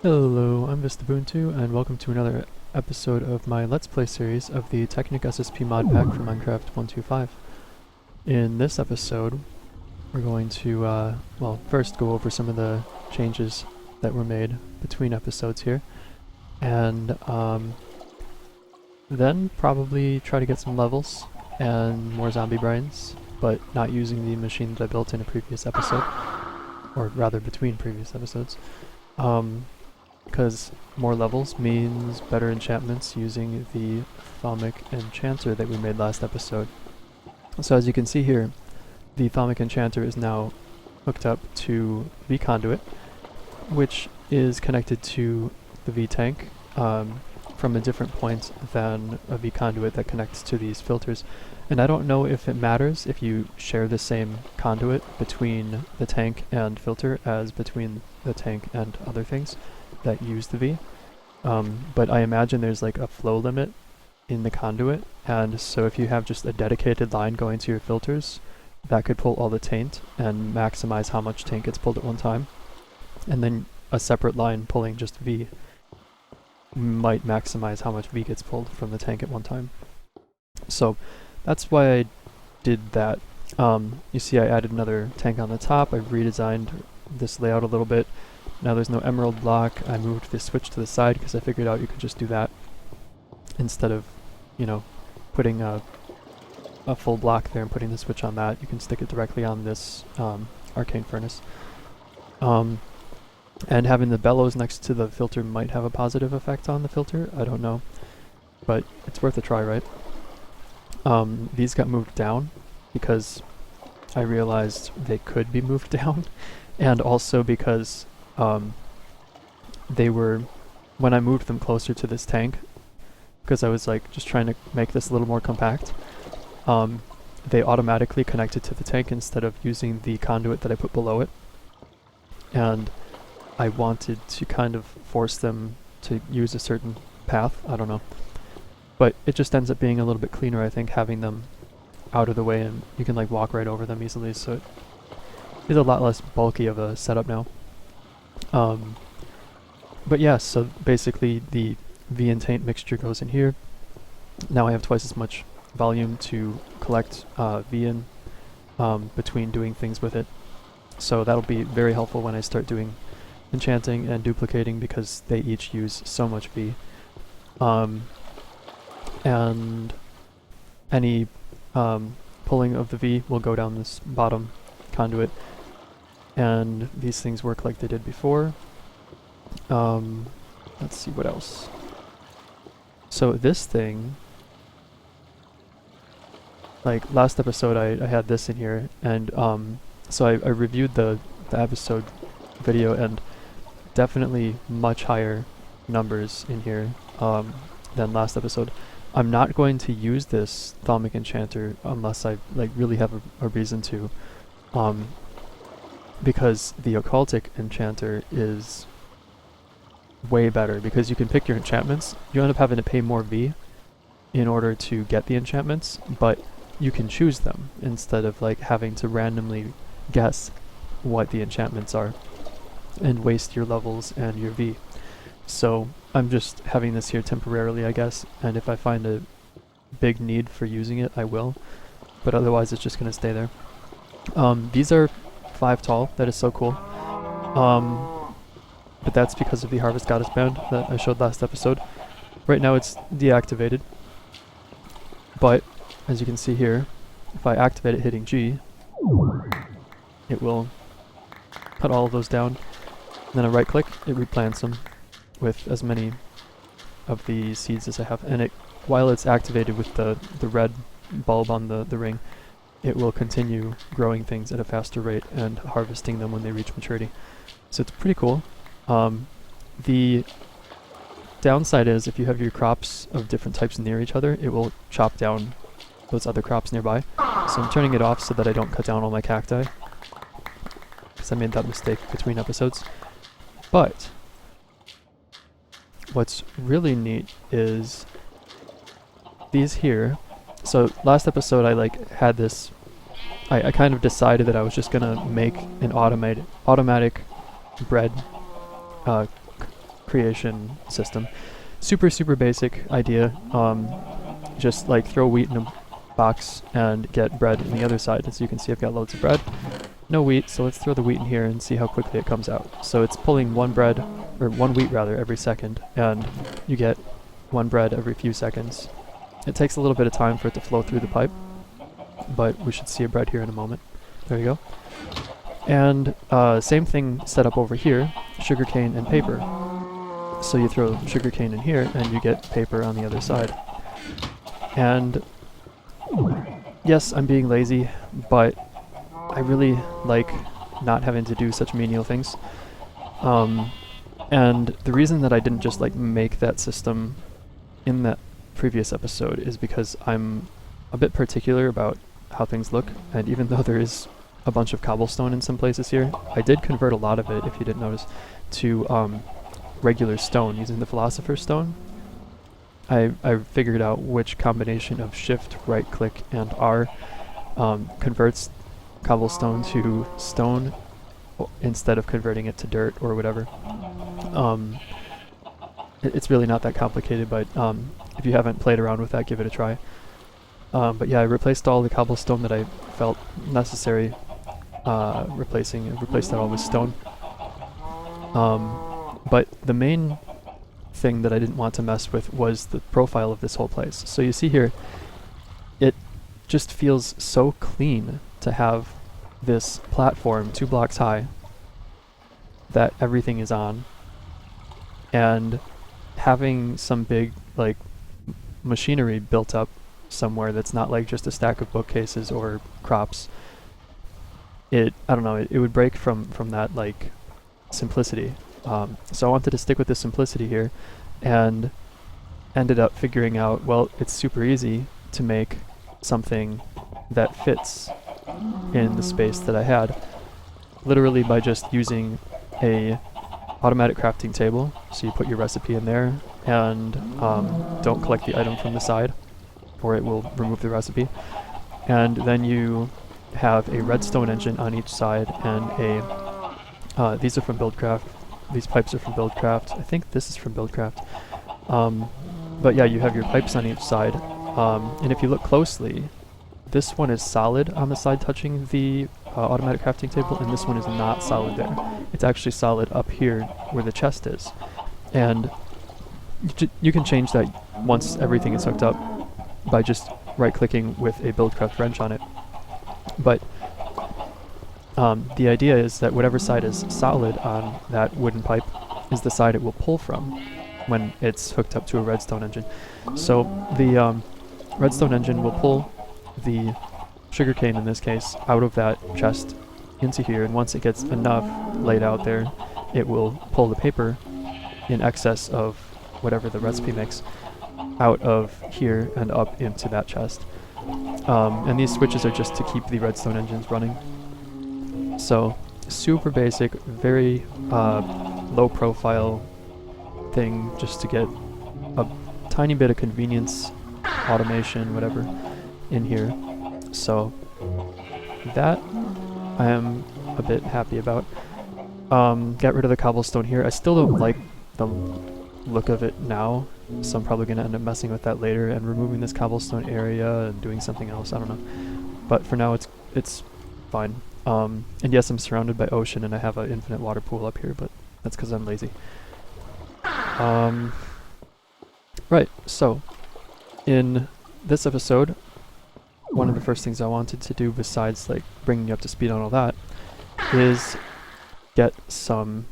Hello, I'm Vistabuntu, and welcome to another episode of my Let's Play series of the Technic SSP mod pack for Minecraft 1.2.5. In this episode, we're going to, well, first go over some of the changes that were made between episodes here, and then probably try to get some levels and more zombie brains, but not using the machine that I built in a previous episode, or rather between previous episodes. Because more levels means better enchantments using the Thaumcraft Enchanter that we made last episode. So as you can see here, the Thaumcraft Enchanter is now hooked up to V Conduit, which is connected to the V Tank from a different point than a V Conduit that connects to these filters. And I don't know if it matters if you share the same conduit between the tank and filter as between the tank and other things that use the V. But I imagine there's like a flow limit in the conduit, and so if you have just a dedicated line going to your filters, that could pull all the taint and maximize how much taint gets pulled at one time. And then a separate line pulling just V might maximize how much V gets pulled from the tank at one time. So that's why I did that. You see I added another tank on the top. I've redesigned this layout a little bit. Now there's no emerald block. I moved this switch to the side because I figured out you could just do that instead of, you know, putting a full block there and putting the switch on that. You can stick it directly on this arcane furnace. And having the bellows next to the filter might have a positive effect on the filter. I don't know, but it's worth a try, right? These got moved down because I realized they could be moved down, and also because they were, when I moved them closer to this tank, because I was like just trying to make this a little more compact, they automatically connected to the tank instead of using the conduit that I put below it. And I wanted to kind of force them to use a certain path, I don't know. But it just ends up being a little bit cleaner, I think, having them out of the way and you can like walk right over them easily, so it is a lot less bulky of a setup now. But yeah, so basically the V and taint mixture goes in here. Now I have twice as much volume to collect V in between doing things with it. So that'll be very helpful when I start doing enchanting and duplicating, because they each use so much V. And any pulling of the V will go down this bottom conduit, and these things work like they did before. Let's see what else. So this thing, like last episode I had this in here, and so I reviewed the episode video, and definitely much higher numbers in here than last episode. I'm not going to use this Thaumcraft Enchanter unless I like really have a reason to, because the Occultic Enchanter is way better, because you can pick your enchantments. You end up having to pay more V in order to get the enchantments, but you can choose them instead of like having to randomly guess what the enchantments are and waste your levels and your V. So I'm just having this here temporarily, I guess, and if I find a big need for using it, I will, but otherwise it's just going to stay there. These are 5 tall. That is so cool. But that's because of the Harvest Goddess band that I showed last episode. Right now it's deactivated, but as you can see here, if I activate it hitting G, it will put all of those down. And then I right click, it replants them with as many of the seeds as I have. And it, while it's activated with the red bulb on the ring, it will continue growing things at a faster rate and harvesting them when they reach maturity. So it's pretty cool. The downside is if you have your crops of different types near each other, it will chop down those other crops nearby. So I'm turning it off so that I don't cut down all my cacti, because I made that mistake between episodes. But what's really neat is these here. So last episode I like had this, I kind of decided that I was just gonna make an automatic bread creation system. Super basic idea. Just like throw wheat in a box and get bread in the other side. As you can see, I've got loads of bread. No wheat, so let's throw the wheat in here and see how quickly it comes out. So it's pulling one wheat rather, every second, and you get one bread every few seconds. It takes a little bit of time for it to flow through the pipe, but we should see a bread here in a moment. There you go. And same thing set up over here, sugarcane and paper. So you throw sugarcane in here and you get paper on the other side. And yes, I'm being lazy, but I really like not having to do such menial things. And the reason that I didn't just like make that system in that previous episode is because I'm a bit particular about how things look, and even though there is a bunch of cobblestone in some places here, I did convert a lot of it, if you didn't notice, to regular stone using the Philosopher's Stone. I figured out which combination of Shift, right click, and R converts cobblestone to stone instead of converting it to dirt or whatever. It's really not that complicated, but if you haven't played around with that, give it a try. But yeah, I replaced all the cobblestone that I felt necessary replacing, and replaced that all with stone. But the main thing that I didn't want to mess with was the profile of this whole place. So you see here, it just feels so clean to have this platform 2 blocks high that everything is on, and having some big like machinery built up somewhere that's not like just a stack of bookcases or crops. I don't know, it would break from that like simplicity. So I wanted to stick with the simplicity here, and ended up figuring out, well, it's super easy to make something that fits in the space that I had, literally by just using a automatic crafting table. So you put your recipe in there, and don't collect the item from the side, or it will remove the recipe. And then you have a redstone engine on each side, and these are from Buildcraft. These pipes are from Buildcraft. I think this is from Buildcraft. But yeah, you have your pipes on each side. And if you look closely, this one is solid on the side touching the automatic crafting table, and this one is not solid there. It's actually solid up here where the chest is. And you can change that once everything is hooked up by just right-clicking with a Buildcraft wrench on it. But the idea is that whatever side is solid on that wooden pipe is the side it will pull from when it's hooked up to a redstone engine. So the redstone engine will pull the sugarcane, in this case, out of that chest into here, and once it gets enough laid out there, it will pull the paper in excess of whatever the recipe makes out of here and up into that chest. And these switches are just to keep the redstone engines running. So super basic, very low profile thing, just to get a tiny bit of convenience, automation, whatever, in here. So that I am a bit happy about. Get rid of the cobblestone here. I still don't like the look of it now, so I'm probably going to end up messing with that later and removing this cobblestone area and doing something else. I don't know. But for now it's fine. And yes, I'm surrounded by ocean and I have an infinite water pool up here, but that's because I'm lazy. Right, so in this episode, one of the first things I wanted to do, besides like bringing you up to speed on all that, is get some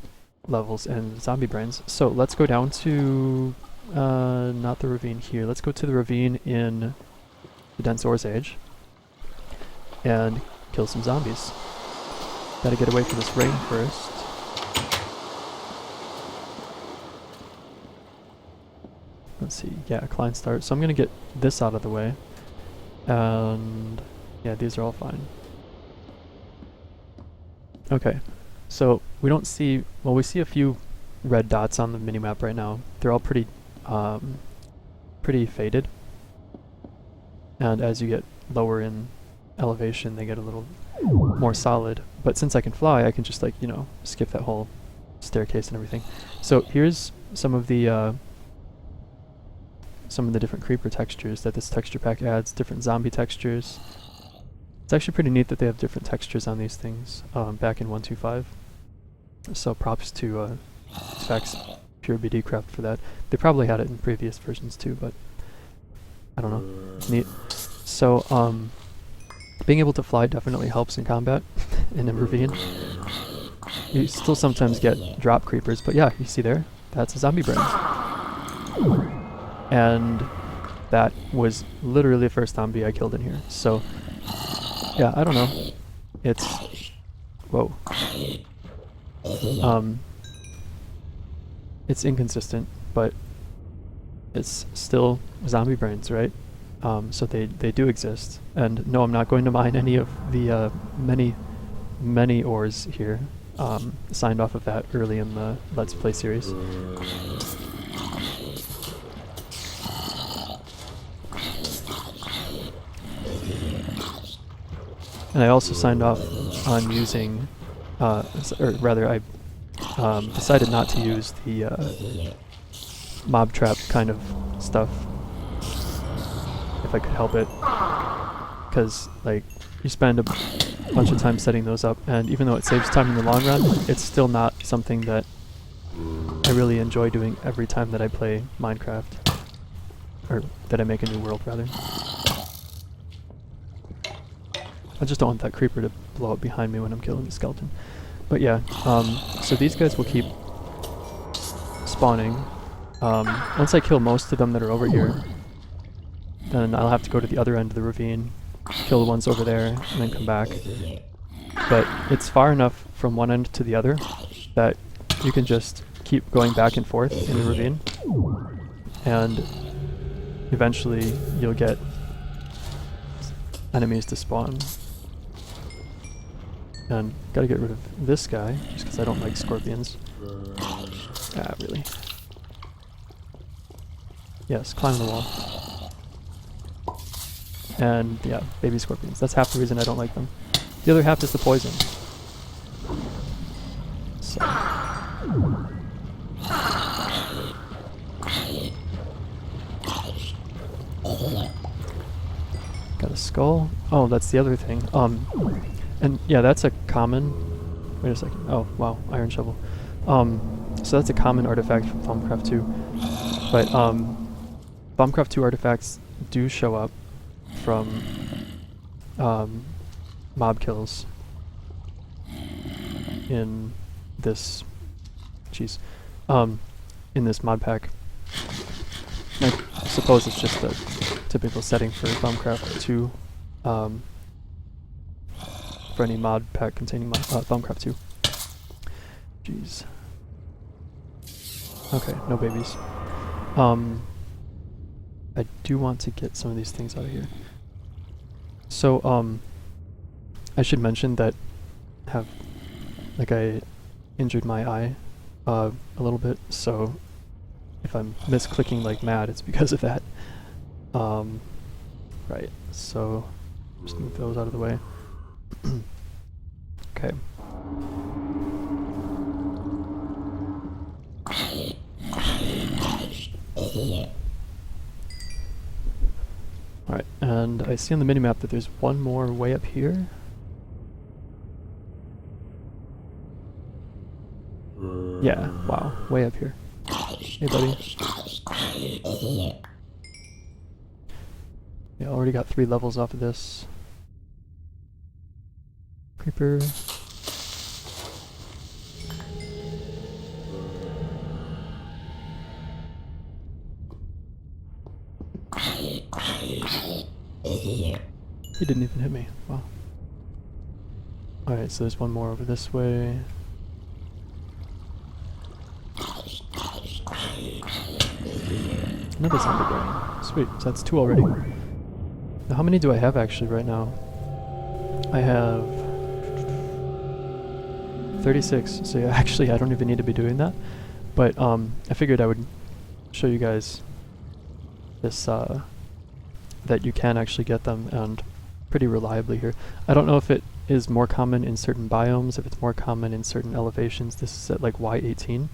levels in zombie brains. So let's go down to not the ravine here. Let's go to the ravine in the Dense Ores Age and kill some zombies. Gotta get away from this rain first. Let's see, yeah, Klein start. So I'm gonna get this out of the way. And yeah, these are all fine. Okay, so we don't see, well, we see a few red dots on the minimap right now. They're all pretty faded. And as you get lower in elevation, they get a little more solid. But since I can fly, I can just, like, you know, skip that whole staircase and everything. So here's some of the different creeper textures that this texture pack adds, different zombie textures. It's actually pretty neat that they have different textures on these things back in 1.2.5. So props to Fax Pure BD Craft for that. They probably had it in previous versions too, but I don't know. It's neat. So being able to fly definitely helps in combat in Ravine. You still sometimes get drop creepers, but yeah, you see there, that's a zombie brain. And that was literally the first zombie I killed in here. So yeah, I don't know. It's whoa. It's inconsistent, but it's still zombie brains, right? So they do exist. And no, I'm not going to mine any of the many ores here. Signed off of that early in the Let's Play series. And I also signed off on using, or rather I decided not to use the mob trap kind of stuff, if I could help it, because like you spend a bunch of time setting those up, and even though it saves time in the long run, it's still not something that I really enjoy doing every time that I play Minecraft, or that I make a new world rather. I just don't want that creeper to blow up behind me when I'm killing the skeleton. But yeah, so these guys will keep spawning. Once I kill most of them that are over here, then I'll have to go to the other end of the ravine, kill the ones over there, and then come back. But it's far enough from one end to the other that you can just keep going back and forth in the ravine, and eventually you'll get enemies to spawn. And gotta get rid of this guy, just because I don't like scorpions. Ah, really. Yes, climb the wall. And yeah, baby scorpions. That's half the reason I don't like them. The other half is the poison. So. Got a skull. Oh, that's the other thing. And yeah, that's a common. Wait a second. Oh, wow, iron shovel. So that's a common artifact from Thaumcraft 2. But Thaumcraft 2 artifacts do show up from mob kills in this. Jeez. In this mod pack. I suppose it's just a typical setting for Thaumcraft 2. For any mod pack containing Thaumcraft 2. Jeez. Okay, no babies. I do want to get some of these things out of here. So, I should mention that I injured my eye a little bit, so if I'm misclicking like mad, it's because of that. Right, so just move those out of the way. Okay. Alright, and I see on the minimap that there's one more way up here. Yeah, wow, way up here. Hey, buddy. Yeah, already got 3 levels off of this. Creeper. He didn't even hit me. Wow. Alright, so there's one more over this way. Another zombie brain. Sweet, so that's 2 already. Now how many do I have actually right now? I have 36, so yeah, actually I don't even need to be doing that. But I figured I would show you guys this, that you can actually get them, and pretty reliably here. I don't know if it is more common in certain biomes, if it's more common in certain elevations. This is at like Y18.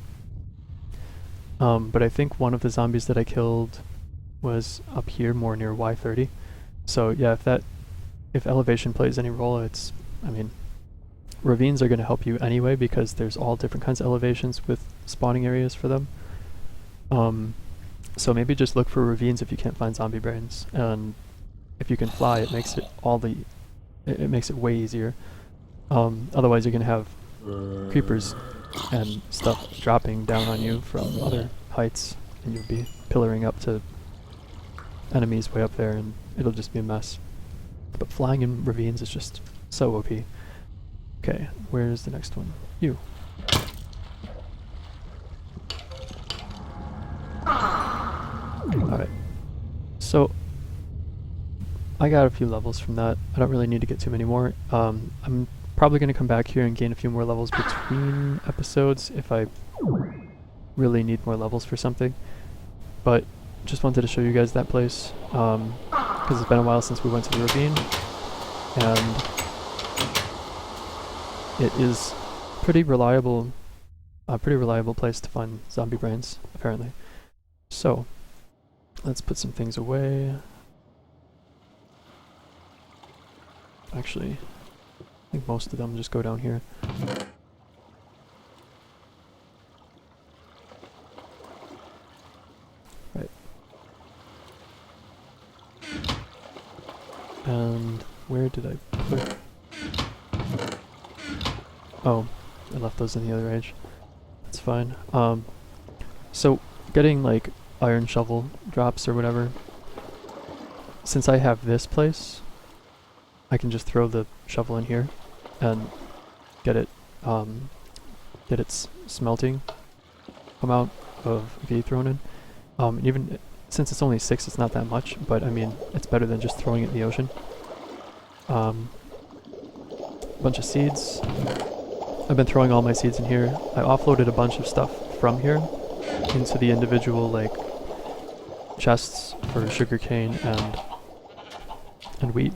But I think one of the zombies that I killed was up here, more near Y30. So yeah, if elevation plays any role, I mean, ravines are going to help you anyway because there's all different kinds of elevations with spawning areas for them. So maybe just look for ravines if you can't find zombie brains, and if you can fly, it makes it it makes it way easier. Otherwise, you're going to have creepers and stuff dropping down on you from other heights, and you'll be pillaring up to enemies way up there, and it'll just be a mess. But flying in ravines is just so OP. Okay, where's the next one? You. Alright. So, I got a few levels from that. I don't really need to get too many more. I'm probably going to come back here and gain a few more levels between episodes if I really need more levels for something. But just wanted to show you guys that place, because it's been a while since we went to the Ravine, and it is pretty reliable, a pretty reliable place to find zombie brains, apparently. So, let's put some things away. Actually, I think most of them just go down here. Right. And where did I put... Oh, I left those in the other edge. That's fine. So getting like iron shovel drops or whatever, since I have this place, I can just throw the shovel in here and get its smelting amount of V thrown in. Even since it's only 6, it's not that much, but I mean, it's better than just throwing it in the ocean. Bunch of seeds. I've been throwing all my seeds in here. I offloaded a bunch of stuff from here into the individual like chests for sugarcane and wheat.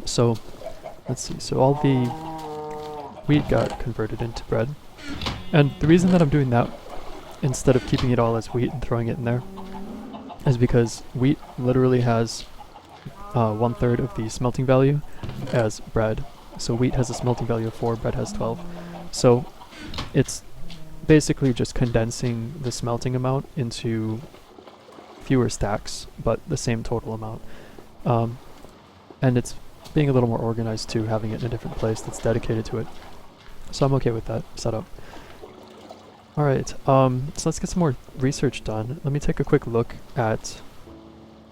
So let's see. So all the wheat got converted into bread, and the reason that I'm doing that instead of keeping it all as wheat and throwing it in there is because wheat literally has 1/3 of the smelting value as bread. So wheat has a smelting value of 4, bread has 12. So it's basically just condensing the smelting amount into fewer stacks, but the same total amount. And it's being a little more organized too, having it in a different place that's dedicated to it. So I'm okay with that setup. Alright, so let's get some more research done. Let me take a quick look at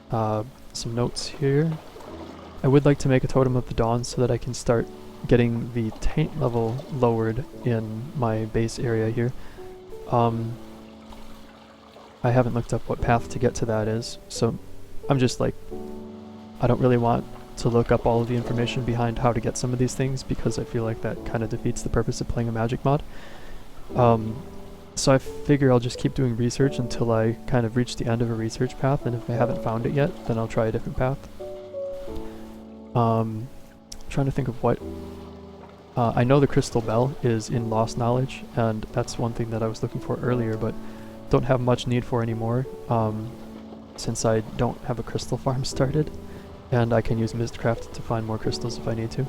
some notes here. I would like to make a Totem of the Dawn so that I can start getting the taint level lowered in my base area here. I haven't looked up what path to get to that is, so I'm just like, I don't really want to look up all of the information behind how to get some of these things because I feel like that kind of defeats the purpose of playing a magic mod. So I figure I'll just keep doing research until I kind of reach the end of a research path, and if I haven't found it yet, then I'll try a different path. Trying to think of what... I know the Crystal Bell is in Lost Knowledge, and that's one thing that I was looking for earlier, but don't have much need for anymore, since I don't have a crystal farm started, and I can use Mistcraft to find more crystals if I need to.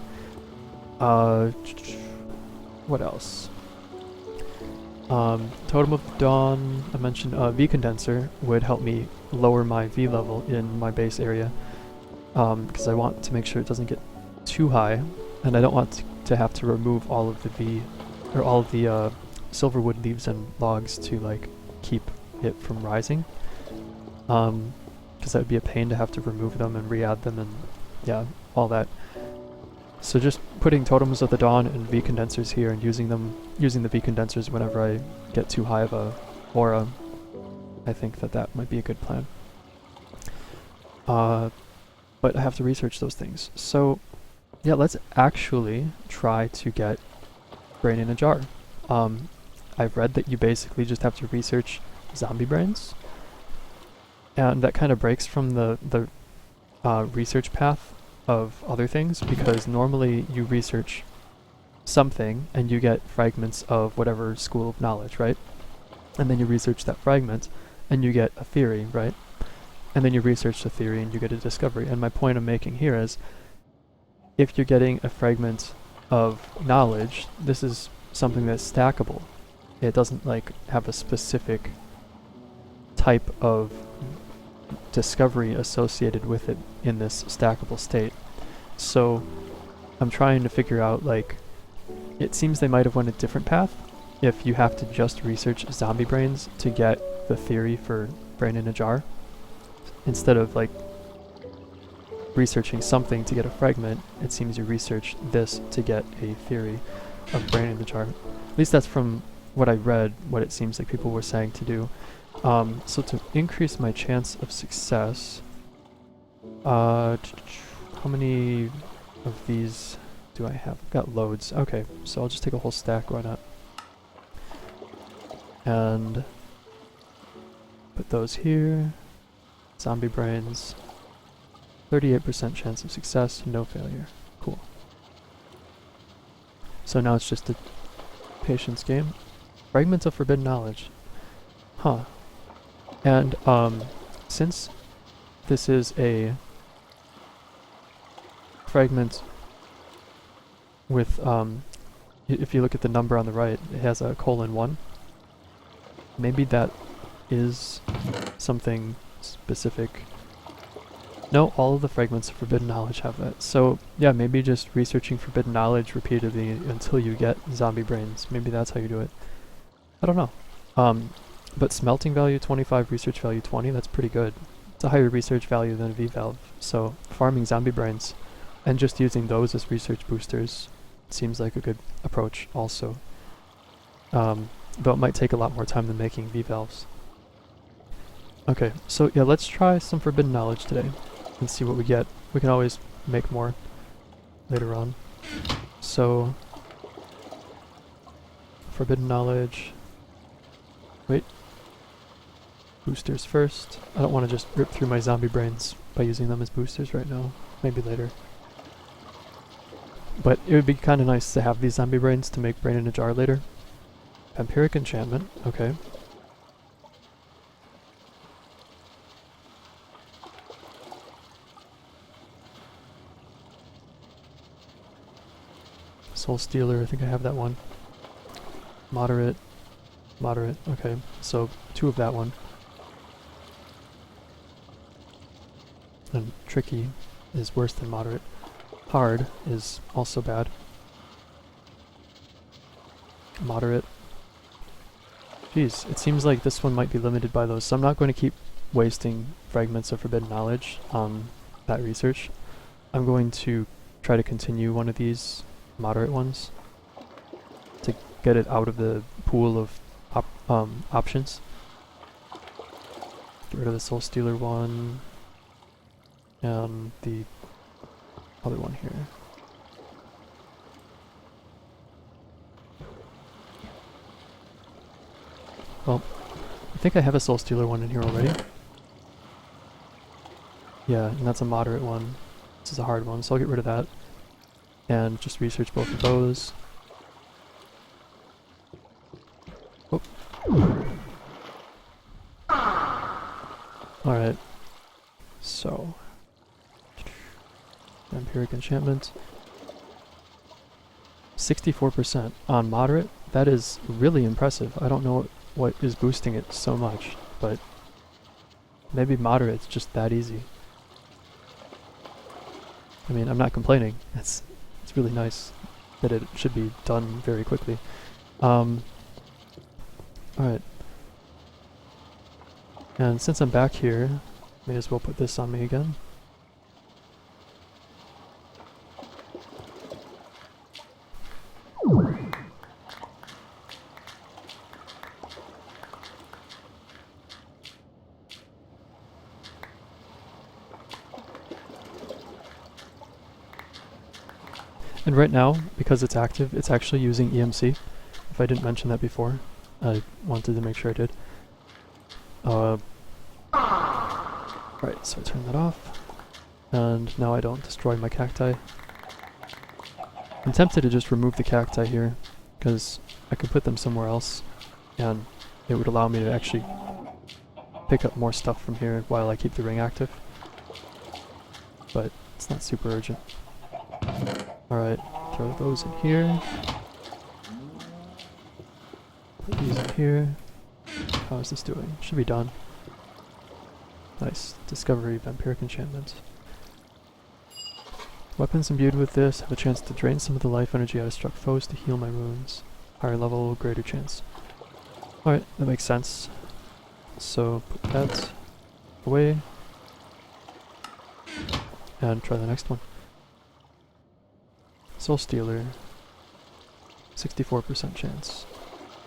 What else? Totem of the Dawn, I mentioned V condenser would help me lower my V level in my base area, because I want to make sure it doesn't get too high, and I don't want to have to remove all of the V, or all of the silverwood leaves and logs to like keep it from rising, because that would be a pain to have to remove them and re-add them and yeah, all that. So just putting Totems of the Dawn and V condensers here and using the V condensers whenever I get too high of a aura, I think that might be a good plan. But I have to research those things. So yeah, let's actually try to get Brain in a Jar. I've read that you basically just have to research zombie brains, and that kind of breaks from the research path of other things, because normally you research something and you get fragments of whatever school of knowledge, right? and then you research that fragment, and you get a theory, right? And then you research the theory, and you get a discovery. And my point I'm making here is, if you're getting a fragment of knowledge, this is something that's stackable. It doesn't like have a specific type of discovery associated with it in this stackable state. So I'm trying to figure out, like, it seems they might have went a different path if you have to just research zombie brains to get the theory for brain in a jar, instead of like researching something to get a fragment. It seems you research this to get a theory of brain in the jar. At least that's from what I read, what it seems like people were saying to do. So to increase my chance of success, how many of these do I have? I've got loads. Okay, so I'll just take a whole stack, why not? And put those here. Zombie brains. 38% chance of success, no failure. Cool. So now it's just a patience game. Fragments of forbidden knowledge. Huh. And since this is a fragment with, if you look at the number on the right, it has a :1. Maybe that is something specific. No, all of the fragments of forbidden knowledge have that. So yeah, maybe just researching forbidden knowledge repeatedly until you get zombie brains. Maybe that's how you do it. I don't know. But smelting value 25, research value 20, that's pretty good. It's a higher research value than a V-Valve. So farming zombie brains and just using those as research boosters seems like a good approach also. Though it might take a lot more time than making V-Valves. Okay, so yeah, let's try some forbidden knowledge today and see what we get. We can always make more later on. So, forbidden knowledge. Wait. Boosters first. I don't want to just rip through my zombie brains by using them as boosters right now. Maybe later. But it would be kind of nice to have these zombie brains to make brain in a jar later. Vampiric enchantment, okay. Soul Stealer, I think I have that one. Moderate, moderate, okay. So 2 of that one. And tricky is worse than moderate. Hard is also bad. Moderate. Geez, it seems like this one might be limited by those, so I'm not going to keep wasting fragments of forbidden knowledge on that research. I'm going to try to continue one of these moderate ones to get it out of the pool of options. Get rid of the Soul Stealer one and the other one here. Well, I think I have a Soul Stealer one in here already. Yeah, and that's a moderate one. This is a hard one, so I'll get rid of that. And just research both of those. Oh. Alright. So. Vampiric enchantment. 64% on moderate. That is really impressive. I don't know what is boosting it so much, but maybe moderate's just that easy. I mean, I'm not complaining. It's really nice that it should be done very quickly. Alright. And since I'm back here, may as well put this on me again. And right now, because it's active, it's actually using EMC. If I didn't mention that before, I wanted to make sure I did. Right, so I turn that off. And now I don't destroy my cacti. I'm tempted to just remove the cacti here, because I could put them somewhere else and it would allow me to actually pick up more stuff from here while I keep the ring active. But it's not super urgent. Alright, throw those in here. Put these in here. How is this doing? Should be done. Nice. Discovery, Vampiric Enchantment. Weapons imbued with this have a chance to drain some of the life energy out of struck foes to heal my wounds. Higher level, greater chance. Alright, that makes sense. So, put that away. And try the next one. Soul Stealer. 64% chance.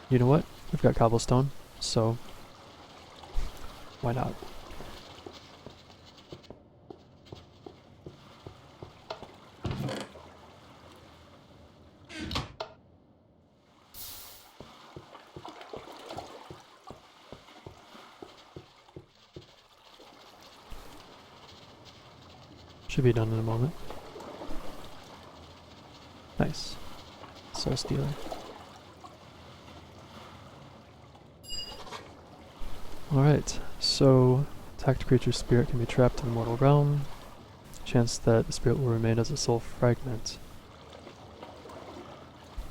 You know what? We've got cobblestone, so why not? Should be done in a moment. Nice. Soul Stealer. Alright, so attacked creature's spirit can be trapped in the mortal realm. Chance that the spirit will remain as a soul fragment.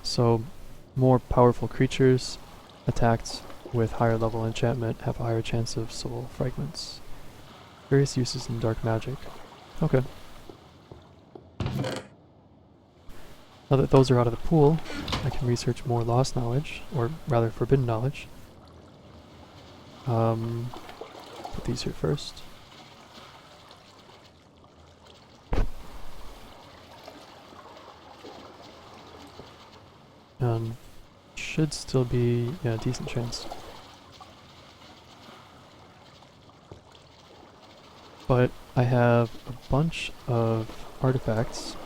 So, more powerful creatures attacked with higher level enchantment have a higher chance of soul fragments. Various uses in dark magic. Okay. Now that those are out of the pool, I can research more lost knowledge, or rather forbidden knowledge. Put these here first. And should still be, yeah, a decent chance. But I have a bunch of artifacts,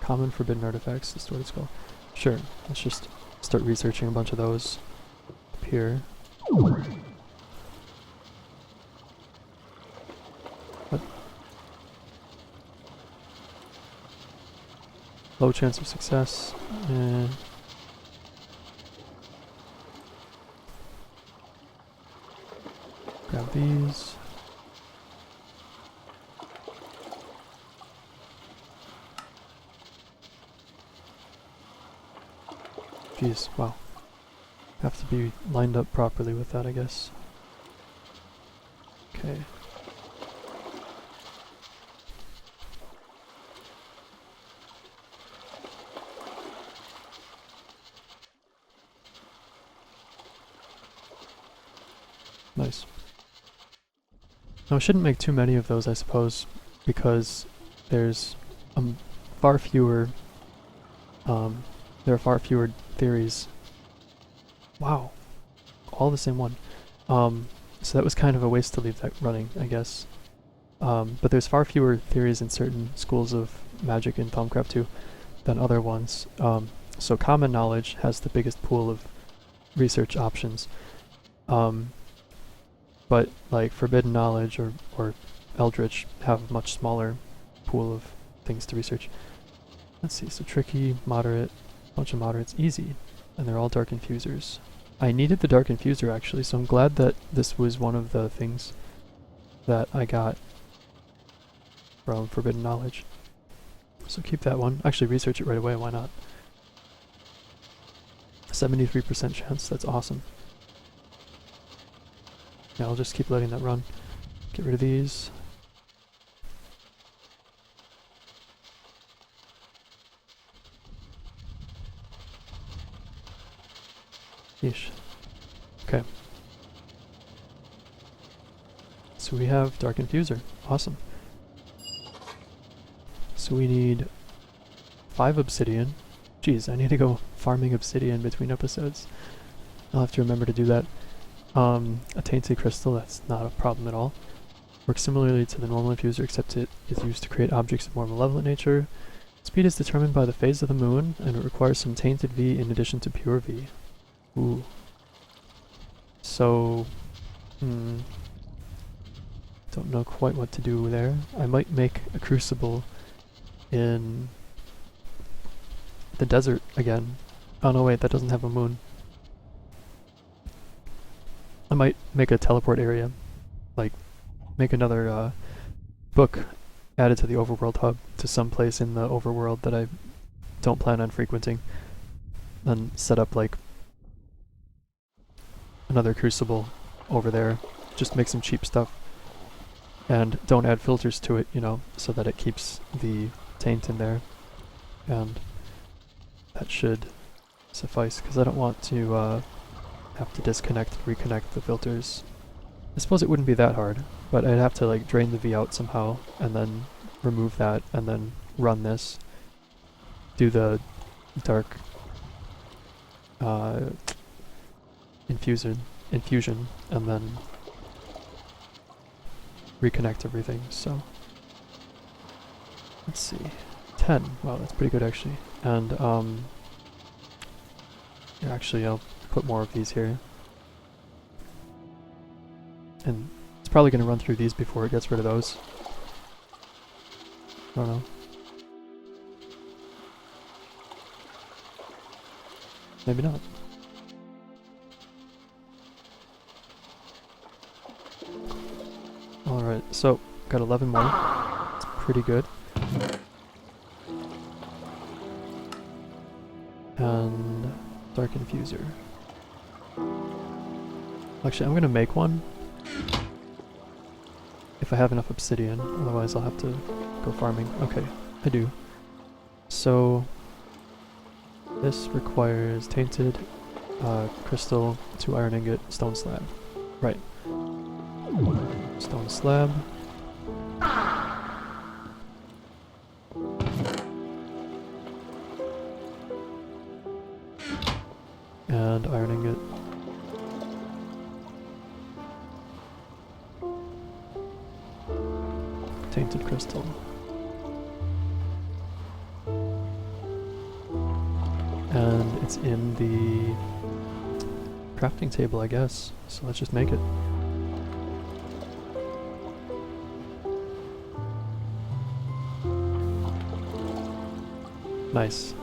common forbidden artifacts, that's what it's called. Sure, let's just start researching a bunch of those up here. What? Low chance of success, and grab these. Jeez, wow. Have to be lined up properly with that, I guess. Okay. Nice. Now I shouldn't make too many of those, I suppose, because there's far fewer there are far fewer theories. Wow. All the same one. So that was kind of a waste to leave that running, I guess. But there's far fewer theories in certain schools of magic in Thaumcraft 2 than other ones. So common knowledge has the biggest pool of research options. But like forbidden knowledge or eldritch have a much smaller pool of things to research. Let's see, so tricky, moderate, bunch of moderates, easy, and they're all dark infusers. I needed the dark infuser actually, so I'm glad that this was one of the things that I got from forbidden knowledge. So keep that one. Actually research it right away, why not? 73% chance, that's awesome. Yeah, I'll just keep letting that run. Get rid of these. Yeesh. Okay. So we have Dark Infuser. Awesome. So we need 5 obsidian. Jeez, I need to go farming obsidian between episodes. I'll have to remember to do that. A Tainted Crystal, that's not a problem at all. Works similarly to the normal infuser, except it is used to create objects of more malevolent nature. Speed is determined by the phase of the moon, and it requires some Tainted V in addition to pure V. Ooh. So, don't know quite what to do there. I might make a crucible in the desert again. Oh no, wait, that doesn't have a moon. might make a teleport area, like make another book added to the overworld hub to some place in the overworld that I don't plan on frequenting, and set up like another crucible over there. Just make some cheap stuff and don't add filters to it, you know, so that it keeps the taint in there, and that should suffice, because I don't want to have to disconnect, reconnect the filters. I suppose it wouldn't be that hard, but I'd have to like drain the V out somehow and then remove that and then run this, do the dark infusion, and then reconnect everything. So let's see, 10. Wow, that's pretty good actually. And yeah, actually I'll put more of these here, and it's probably going to run through these before it gets rid of those. I don't know. Maybe not. Alright, so got 11 more. It's pretty good. And Dark Infuser. Actually, I'm gonna make one if I have enough obsidian, otherwise I'll have to go farming. Okay, I do. So this requires Tainted Crystal, 2 iron ingot, stone slab. Right. Stone slab. And iron ingot. Tainted Crystal. And it's in the crafting table, I guess. So let's just make it. Nice.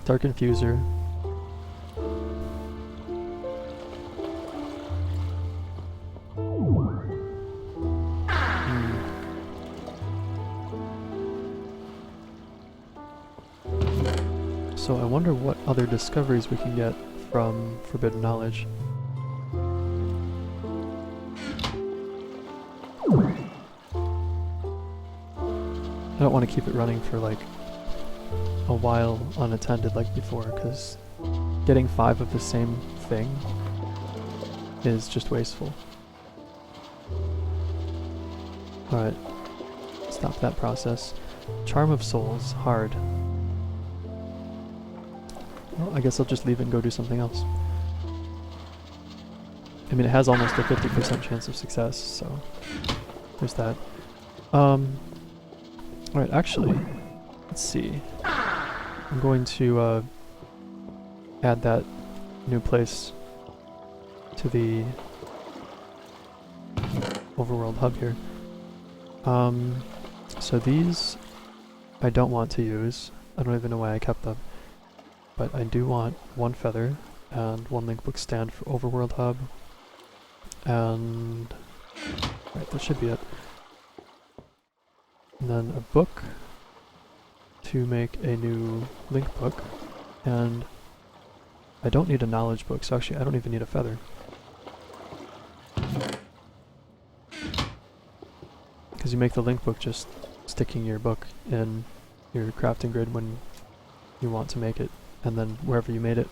Dark Infuser. So I wonder what other discoveries we can get from Forbidden Knowledge. I don't want to keep it running for like a while unattended like before, because getting 5 of the same thing is just wasteful. Alright, stop that process. Charm of Souls, hard. Well, I guess I'll just leave it and go do something else. I mean, it has almost a 50% chance of success, so there's that. Alright, actually, let's see. I'm going to add that new place to the overworld hub here. So these I don't want to use. I don't even know why I kept them. But I do want 1 feather and 1 link book stand for overworld hub. And right, that should be it. And then a book to make a new link book, and I don't need a knowledge book, so actually I don't even need a feather. Because you make the link book just sticking your book in your crafting grid when you want to make it, and then wherever you made it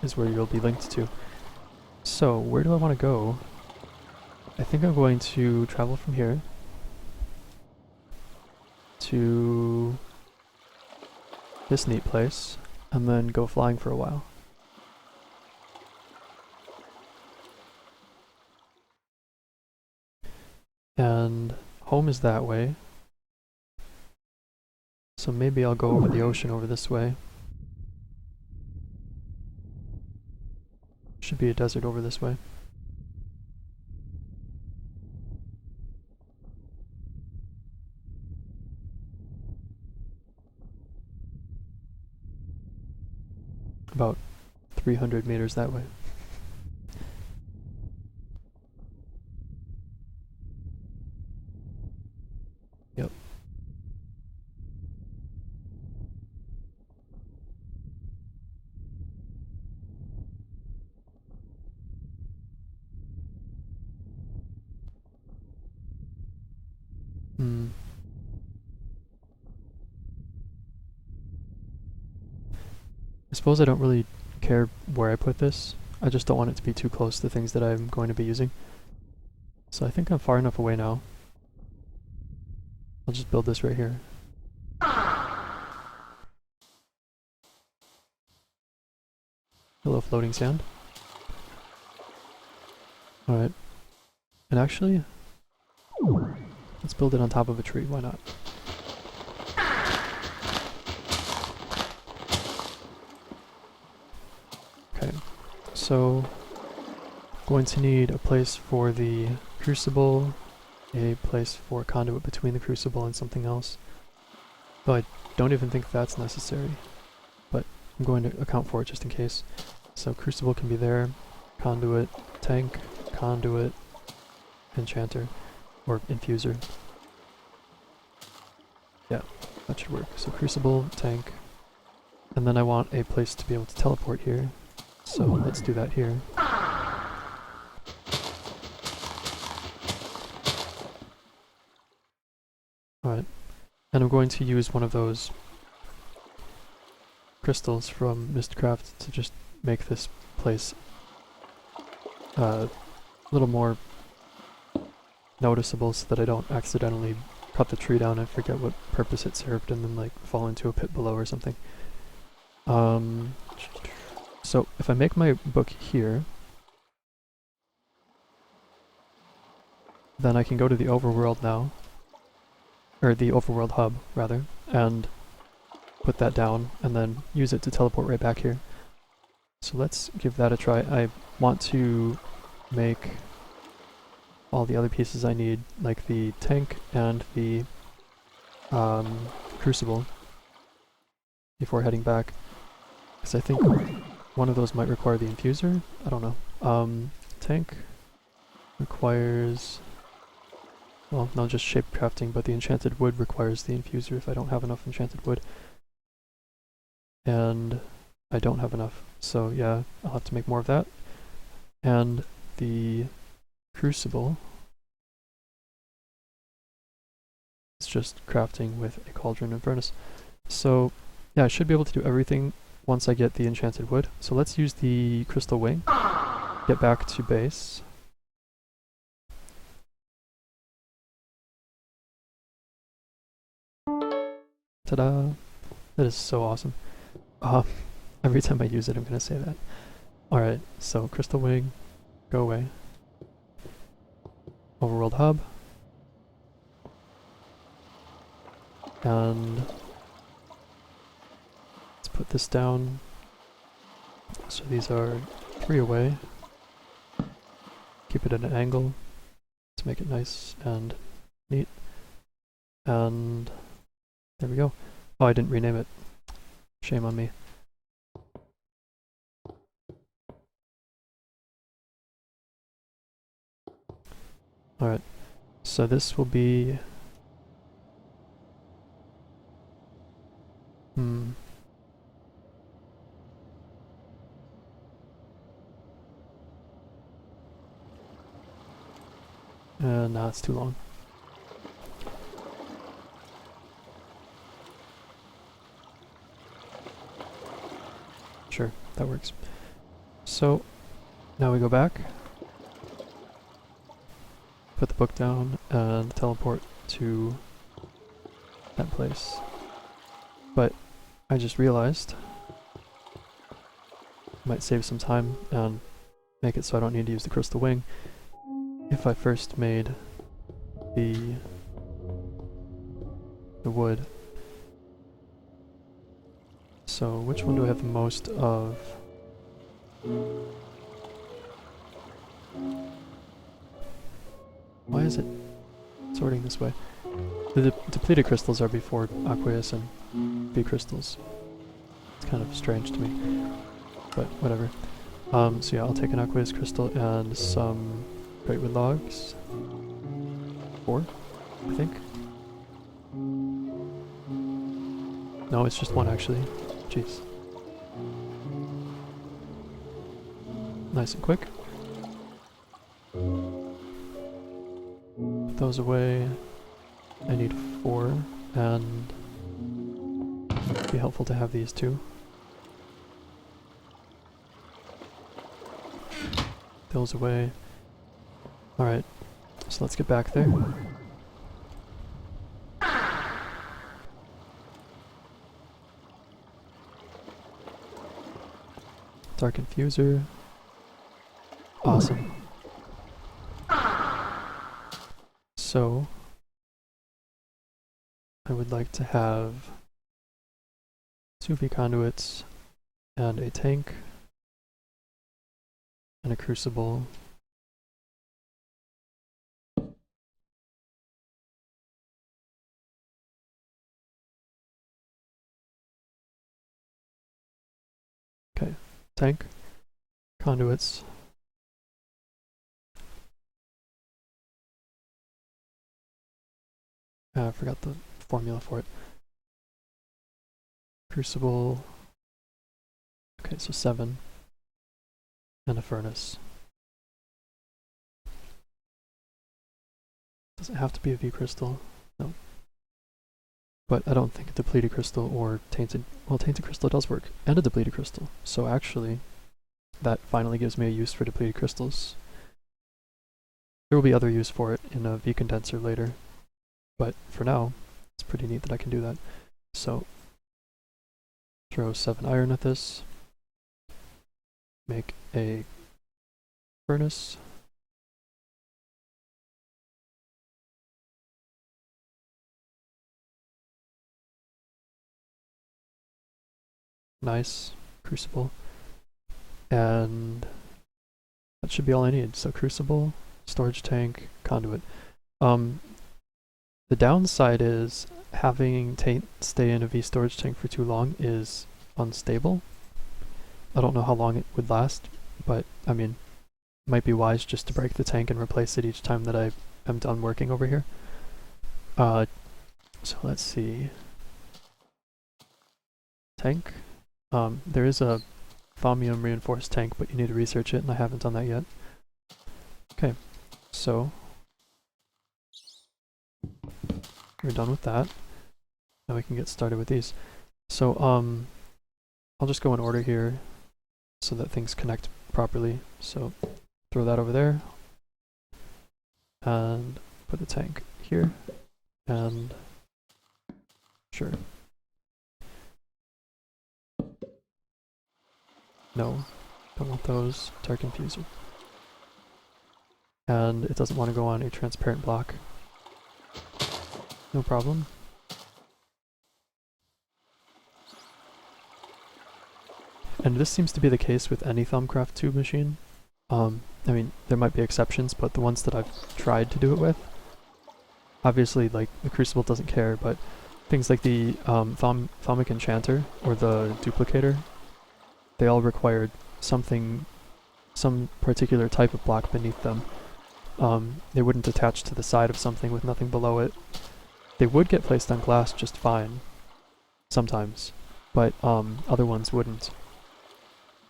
is where you'll be linked to. So where do I want to go? I think I'm going to travel from here to this neat place, and then go flying for a while. And home is that way, so maybe I'll go over the ocean over this way. Should be a desert over this way. About 300 meters that way. Hmm. I suppose I don't really care where I put this. I just don't want it to be too close to things that I'm going to be using. So I think I'm far enough away now. I'll just build this right here. Hello, floating sand. Alright. And actually, let's build it on top of a tree, why not? Okay, so going to need a place for the Crucible, a place for conduit between the Crucible and something else. Though I don't even think that's necessary, but I'm going to account for it just in case. So Crucible can be there, conduit, tank, conduit, enchanter, or infuser. Yeah, that should work. So Crucible, tank, and then I want a place to be able to teleport here. So let's do that here. Alright, and I'm going to use one of those crystals from Mistcraft to just make this place a little more noticeable so that I don't accidentally cut the tree down and forget what purpose it served and then like fall into a pit below or something. So if I make my book here, then I can go to the overworld now, or the overworld hub rather, and put that down and then use it to teleport right back here. So let's give that a try. I want to make all the other pieces I need, like the tank and the Crucible, before heading back, because I think one of those might require the Infuser. I don't know. Tank requires, well, not just shape crafting, but the enchanted wood requires the Infuser if I don't have enough enchanted wood. And I don't have enough, so yeah, I'll have to make more of that. And the Crucible is just crafting with a cauldron and furnace. So yeah, I should be able to do everything once I get the enchanted wood. So let's use the crystal wing, get back to base. Ta-da! That is so awesome. Every time I use it, I'm gonna say that. Alright, so crystal wing, go away. Overworld hub. And let's put this down. So these are 3 away. Keep it at an angle to make it nice and neat. And there we go. Oh, I didn't rename it. Shame on me. Alright, so this will be... nah, it's too long. Sure, that works. So, now we go back, put the book down, and teleport to that place. But I just realized I might save some time and make it so I don't need to use the crystal wing if I first made the wood. So which one do I have the most of? Why is it sorting this way? The depleted crystals are before aqueous and B crystals. It's kind of strange to me, but whatever. So yeah, I'll take an aqueous crystal and some greatwood logs. 4, I think. No, it's just 1 actually. Jeez. Nice and quick. Put those away. I need 4, and it'd be helpful to have these too. Those away. Alright, so let's get back there. Dark Infuser. Awesome. So, I would like to have 2 V conduits and a tank and a crucible. Okay, tank, conduits. I forgot the formula for it. Crucible. Okay, so 7. And a furnace. Does it have to be a V crystal? No. But I don't think a depleted crystal or tainted... Well, tainted crystal does work. And a depleted crystal. So actually, that finally gives me a use for depleted crystals. There will be other use for it in a V condenser later. But for now, it's pretty neat that I can do that. So, throw 7 iron at this. Make a furnace. Nice. Crucible. And that should be all I need. So crucible, storage tank, conduit. The downside is having Taint stay in a V storage tank for too long is unstable. I don't know how long it would last, but I mean, it might be wise just to break the tank and replace it each time that I am done working over here. So let's see. Tank. There is a Thomium reinforced tank, but you need to research it, and I haven't done that yet. Okay, so we're done with that. Now we can get started with these. So, I'll just go in order here so that things connect properly. So, throw that over there, and put the tank here, and sure. No, don't want those. Dark Infuser. And it doesn't want to go on a transparent block. No problem. And this seems to be the case with any Thaumcraft 2 machine. I mean, there might be exceptions, but the ones that I've tried to do it with, obviously, like, the Crucible doesn't care, but things like the Thaumic Enchanter or the Duplicator, they all required something, some particular type of block beneath them. They wouldn't attach to the side of something with nothing below it. They would get placed on glass just fine, sometimes, but other ones wouldn't.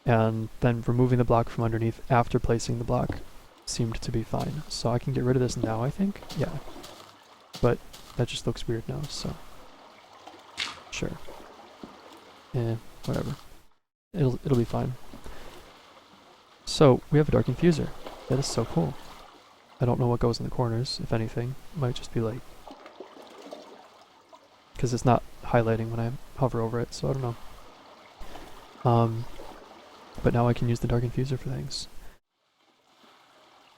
And then removing the block from underneath after placing the block seemed to be fine. So I can get rid of this now, I think? Yeah. But that just looks weird now, so sure. Whatever. It'll be fine. So we have a Dark Infuser. That is so cool. I don't know what goes in the corners, if anything. It might just be like, because it's not highlighting when I hover over it, so I don't know. But now I can use the Dark Infuser for things.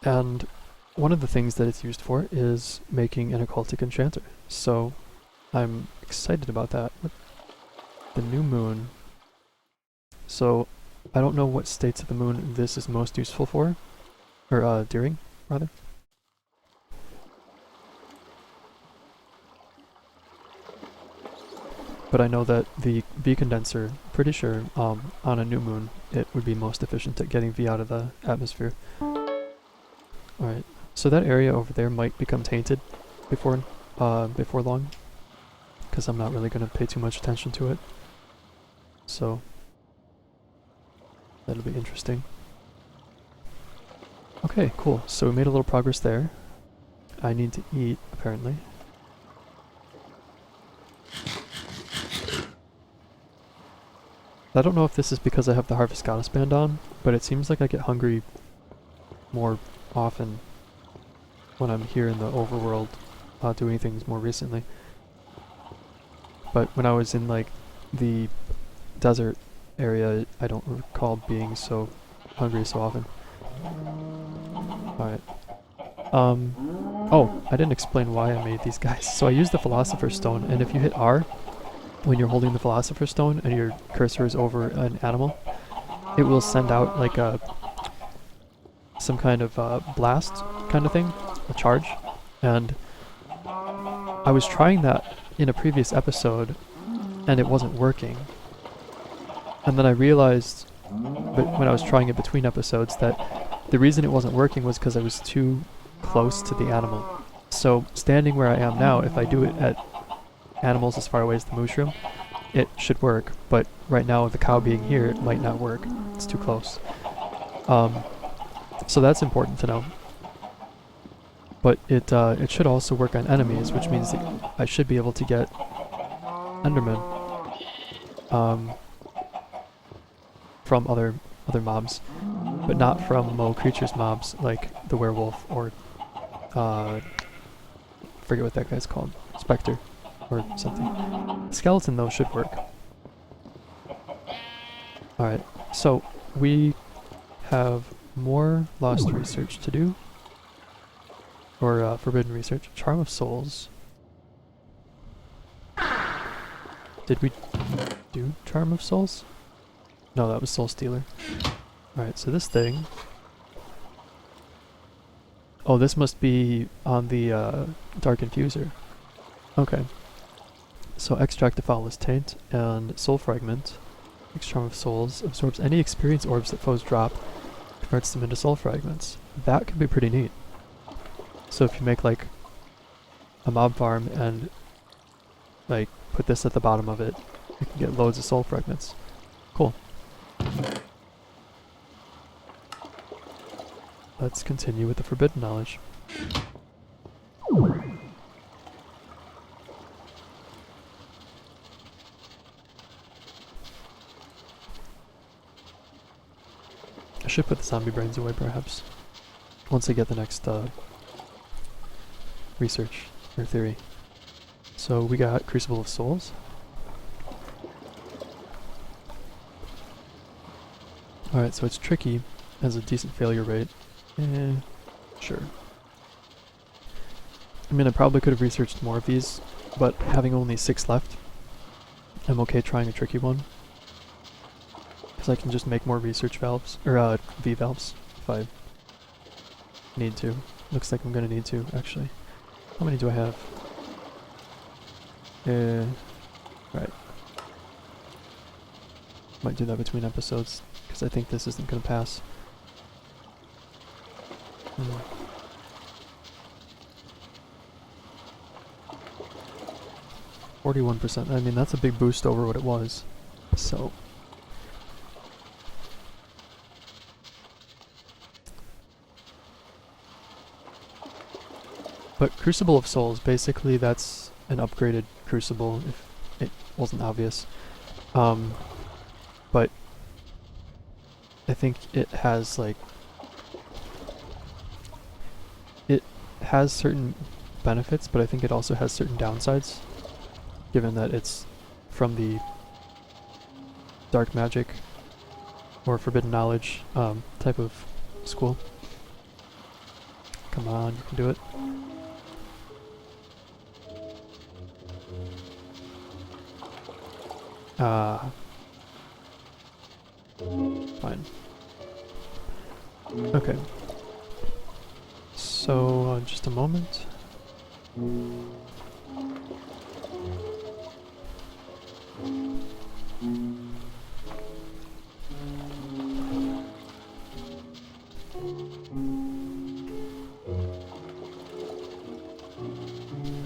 And one of the things that it's used for is making an occultic enchanter. So I'm excited about that. With the new moon. So I don't know what states of the moon this is most useful for, or during, rather. But I know that the V condenser, pretty sure on a new moon, it would be most efficient at getting V out of the atmosphere. Alright, so that area over there might become tainted before long, because I'm not really going to pay too much attention to it. So that'll be interesting. Okay, cool. So we made a little progress there. I need to eat, apparently. I don't know if this is because I have the Harvest Goddess band on, but it seems like I get hungry more often when I'm here in the overworld doing things more recently. But when I was in like the desert area, I don't recall being so hungry so often. Alright. Oh, I didn't explain why I made these guys. So I used the Philosopher's Stone, and if you hit R when you're holding the Philosopher's Stone and your cursor is over an animal, it will send out like some kind of blast kind of thing, a charge. And I was trying that in a previous episode and it wasn't working. And then I realized, but when I was trying it between episodes, that the reason it wasn't working was because I was too close to the animal. So standing where I am now, if I do it at animals as far away as the mushroom, it should work. But right now with the cow being here, it might not work. It's too close. So that's important to know. But it should also work on enemies, which means that I should be able to get Enderman from other mobs, but not from low creatures mobs like the werewolf or forget what that guy's called, Spectre or something. Skeleton though should work. Alright, so we have more lost research to do. Or forbidden research. Charm of Souls. Did we do Charm of Souls? No, that was Soul Stealer. Alright, so this thing... Oh, this must be on the Dark Infuser. Okay. So Extract the Foulest Taint and Soul Fragment. Charm of Souls absorbs any experience orbs that foes drop, converts them into soul fragments. That could be pretty neat. So if you make like a mob farm and like put this at the bottom of it, you can get loads of soul fragments. Cool. Let's continue with the forbidden knowledge. I should put the zombie brains away perhaps, once I get the next research or theory. So we got Crucible of Souls. Alright, so it's tricky, has a decent failure rate. Sure. I mean, I probably could have researched more of these, but having only 6 left, I'm okay trying a tricky one. Because I can just make more research valves, or V valves, if I need to. Looks like I'm gonna need to, actually. How many do I have? Right. Might do that between episodes, because I think this isn't gonna pass. 41%. I mean, that's a big boost over what it was. So. But Crucible of Souls, basically that's an upgraded Crucible, if it wasn't obvious. But I think it has like... It has certain benefits, but I think it also has certain downsides, given that it's from the dark magic or forbidden knowledge type of school. Come on, you can do it. Fine. Okay. So, just a moment.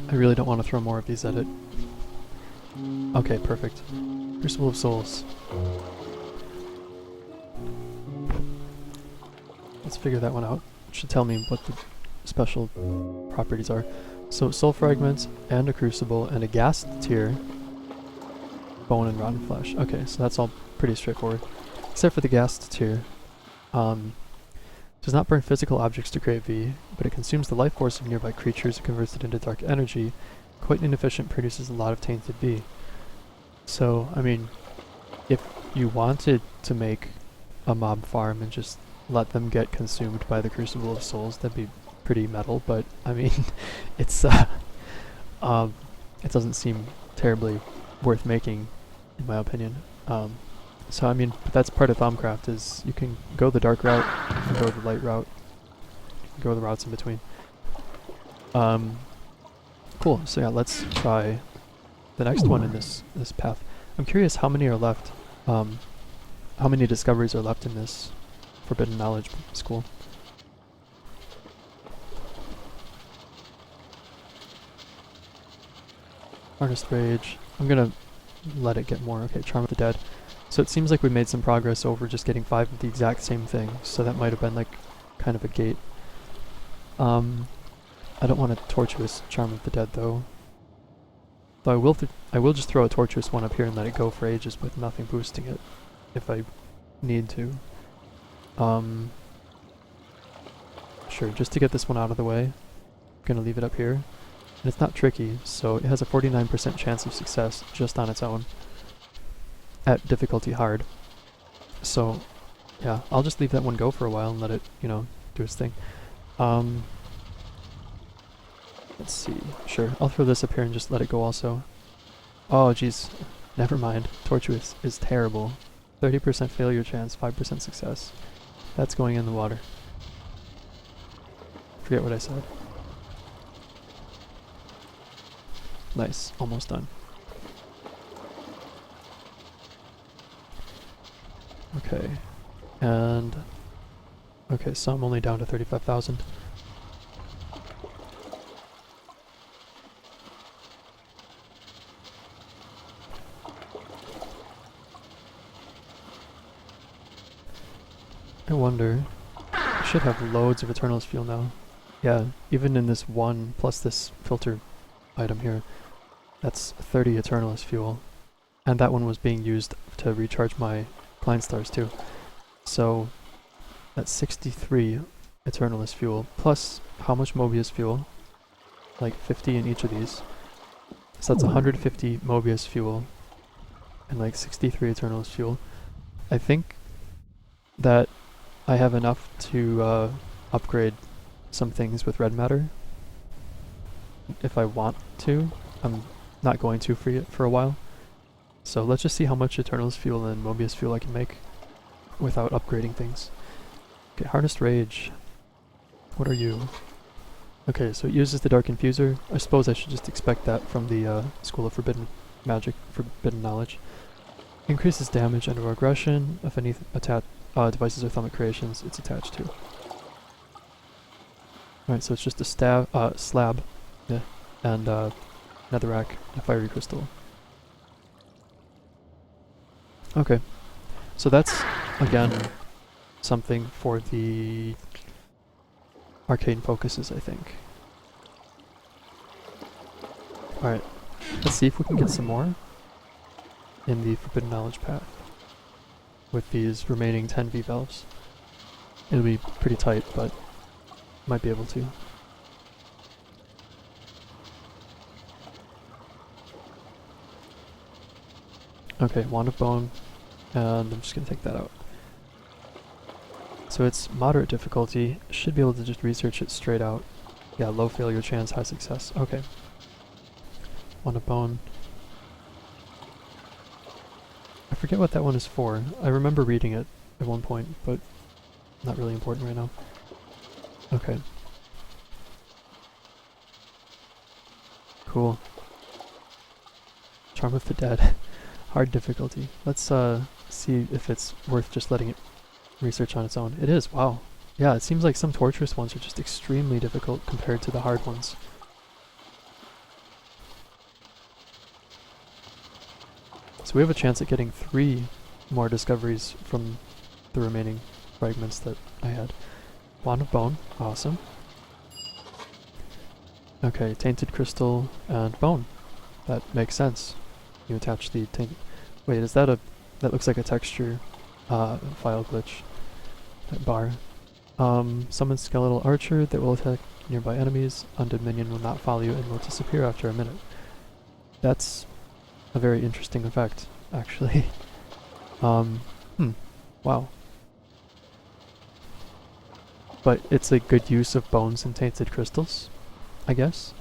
I really don't want to throw more of these at it. Okay, perfect. Crucible of Souls. Let's figure that one out. It should tell me what the special properties are. So, soul fragments, and a crucible, and a ghast tier, bone and rotten flesh. Okay, so that's all pretty pretty straightforward. Except for the gas tier. Does not burn physical objects to create V, but it consumes the life force of nearby creatures and converts it into dark energy. Quite inefficient, produces a lot of tainted V. So, I mean, if you wanted to make a mob farm and just let them get consumed by the Crucible of Souls, that'd be pretty metal, but I mean, it's it doesn't seem terribly worth making, in my opinion. So I mean, that's part of Thaumcraft, is you can go the dark route, you can go the light route, you can go the routes in between. Cool, so yeah, let's try the next one in this path. I'm curious how many are left, how many discoveries are left in this Forbidden Knowledge school. Artist Rage, I'm gonna let it get more. Okay, Charm of the Dead. So it seems like we made some progress over just getting 5 of the exact same thing, so that might have been like kind of a gate. I don't want a Tortuous Charm of the Dead though. Though I will just throw a Tortuous one up here and let it go for ages with nothing boosting it, if I need to. Sure, just to get this one out of the way, I'm gonna leave it up here. And it's not tricky, so it has a 49% chance of success just on its own at difficulty hard. So yeah, I'll just leave that one go for a while and let it, you know, do its thing. Let's see. Sure, I'll throw this up here and just let it go also. Oh jeez, never mind. Tortuous is terrible. 30% failure chance, 5% success. That's going in the water. Forget what I said. Nice, almost done. Okay, and okay, so I'm only down to 35,000. I wonder, I should have loads of Eternalist fuel now. Yeah, even in this one plus this filter item here, that's 30 Eternalist fuel, and that one was being used to recharge my Blind Stars too. So that's 63 Eternalist fuel, plus how much Mobius fuel? Like 50 in each of these. So that's 150 Mobius fuel and like 63 Eternalist fuel. I think that I have enough to upgrade some things with red matter if I want to. I'm not going to for a while. So let's just see how much Eternalist fuel and Mobius fuel I can make without upgrading things. Okay, Harnessed Rage. What are you? Okay, so it uses the Dark Infuser. I suppose I should just expect that from the School of Forbidden Magic, Forbidden Knowledge. Increases damage and/or aggression of any devices or Thaumic creations it's attached to. Alright, so it's just a slab, yeah, and netherrack and a fiery crystal. Okay, so that's, again, something for the arcane focuses, I think. Alright, let's see if we can get some more in the Forbidden Knowledge path with these remaining 10 V-Valves. It'll be pretty tight, but might be able to. Okay, Wand of Bone, and I'm just going to take that out. So it's moderate difficulty, should be able to just research it straight out. Yeah, low failure chance, high success. Okay. Wand of Bone. I forget what that one is for. I remember reading it at one point, but not really important right now. Okay. Cool. Charm of the Dead. Hard difficulty. Let's see if it's worth just letting it research on its own. It is, wow. Yeah, it seems like some torturous ones are just extremely difficult compared to the hard ones. So we have a chance at getting 3 more discoveries from the remaining fragments that I had. Wand of Bone, awesome. Okay, Tainted Crystal and Bone. That makes sense. You attach the tainted... Wait, is that a that looks like a texture file glitch. That bar. Summon skeletal archer that will attack nearby enemies. Undead minion will not follow you and will disappear after a minute. That's a very interesting effect, actually. Wow. But it's a good use of bones and tainted crystals, I guess.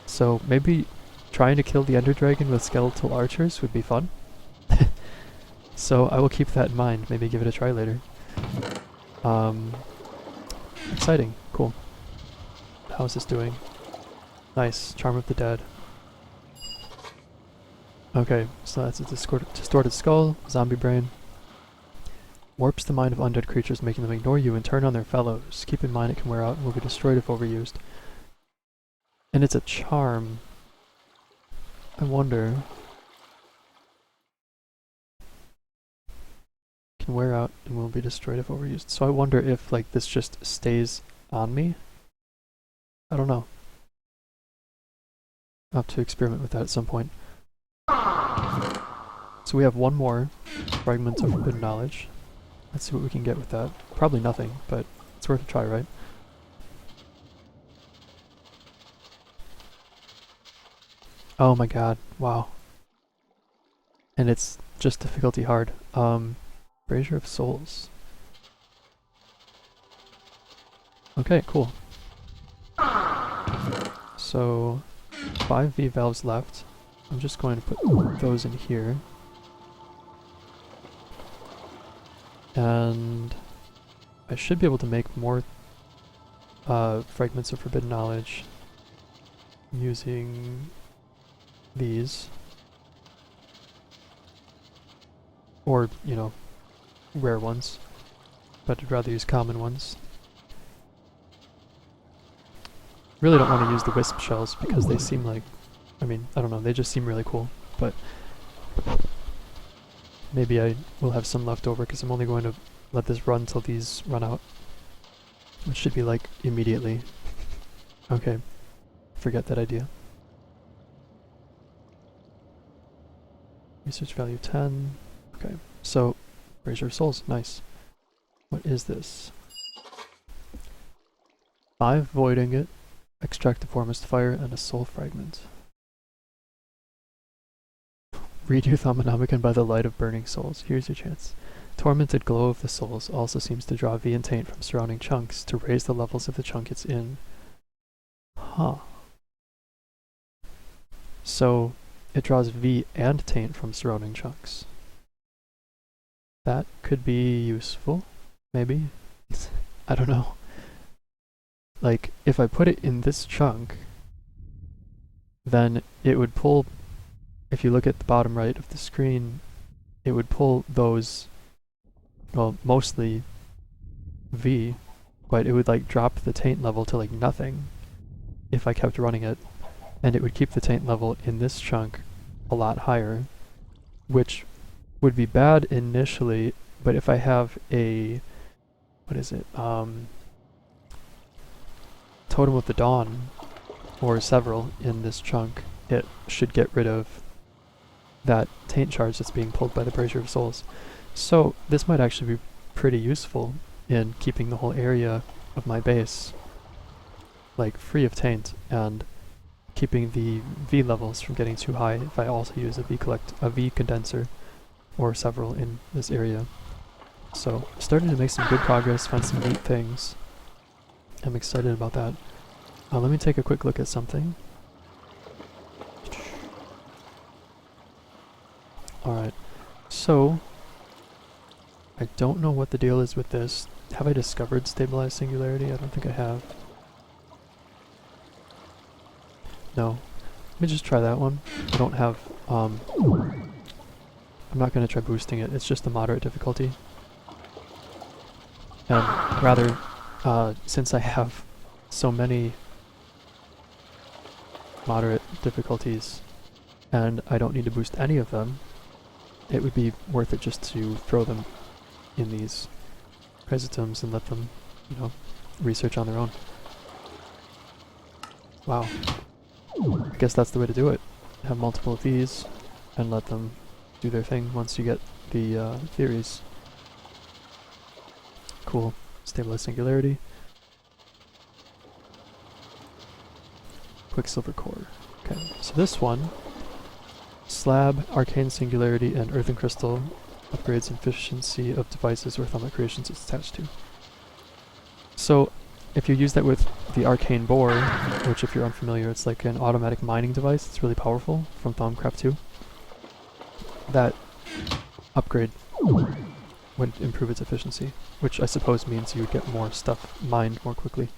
So maybe trying to kill the Ender Dragon with skeletal archers would be fun. So I will keep that in mind, maybe give it a try later. Exciting, cool. How's this doing? Nice, Charm of the Dead. Okay, so that's a distorted skull, zombie brain. Warps the mind of undead creatures, making them ignore you and turn on their fellows. Keep in mind it can wear out and will be destroyed if overused. And it's a charm. I wonder... Can wear out and will be destroyed if overused. So I wonder if like this just stays on me? I don't know. I'll have to experiment with that at some point. So we have one more fragment of forbidden knowledge. Let's see what we can get with that. Probably nothing, but it's worth a try, right? Oh my god, wow. And it's just difficulty hard. Brazier of Souls. Okay, cool. So, 5 V valves left. I'm just going to put those in here. And I should be able to make more fragments of forbidden knowledge using these. Or, you know, rare ones. But I'd rather use common ones. Really don't want to use the wisp shells because they seem like, I mean, I don't know, they just seem really cool. But maybe I will have some left over because I'm only going to let this run till these run out. Which should be like immediately. Okay, forget that idea. Research value 10. Okay, so Brazier of Souls, nice. What is this? 5 voiding it, extract the formest fire, and a soul fragment. Read your Thaumonomicon by the light of burning souls. Here's your chance. Tormented glow of the souls also seems to draw V and taint from surrounding chunks to raise the levels of the chunk it's in. Huh. So it draws V and taint from surrounding chunks. That could be useful, maybe. I don't know. Like, if I put it in this chunk, then it would pull, if you look at the bottom right of the screen, it would pull those, well, mostly V, but it would like drop the taint level to like nothing if I kept running it, and it would keep the taint level in this chunk a lot higher, which would be bad initially, but if I have a, what is it, Totem of the Dawn, or several in this chunk, it should get rid of that taint charge that's being pulled by the Brazier of Souls. So this might actually be pretty useful in keeping the whole area of my base like free of taint and keeping the V levels from getting too high if I also use a V condenser or several in this area. So starting to make some good progress, find some neat things. I'm excited about that. Let me take a quick look at something. Alright, so I don't know what the deal is with this. Have I discovered stabilized singularity? I don't think I have. No. Let me just try that one. I don't have, I'm not going to try boosting it, it's just the moderate difficulty. And rather, since I have so many moderate difficulties and I don't need to boost any of them, it would be worth it just to throw them in these Chrysotums and let them, you know, research on their own. Wow. I guess that's the way to do it. Have multiple of these and let them do their thing once you get the theories. Cool. Stabilize Singularity. Quicksilver Core. Okay, so this one, Slab, Arcane Singularity, and Earthen Crystal upgrades efficiency of devices or Thaumic creations it's attached to. So, if you use that with the Arcane Boar, which if you're unfamiliar, it's like an automatic mining device, it's really powerful from Thaumcraft 2. That upgrade would improve its efficiency, which I suppose means you would get more stuff mined more quickly.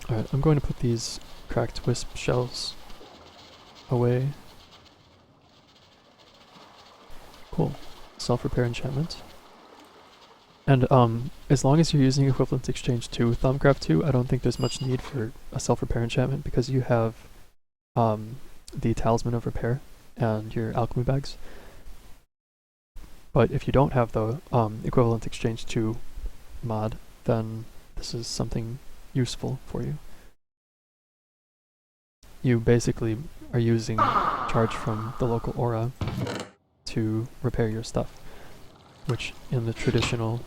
Alright, I'm going to put these cracked wisp shells away. Cool. Self-repair enchantment. And as long as you're using equivalent exchange to Thaumcraft 2, I don't think there's much need for a self-repair enchantment because you have the Talisman of Repair and your alchemy bags. But if you don't have the equivalent exchange to mod, then this is something useful for you. You basically are using charge from the local aura to repair your stuff, which in the traditional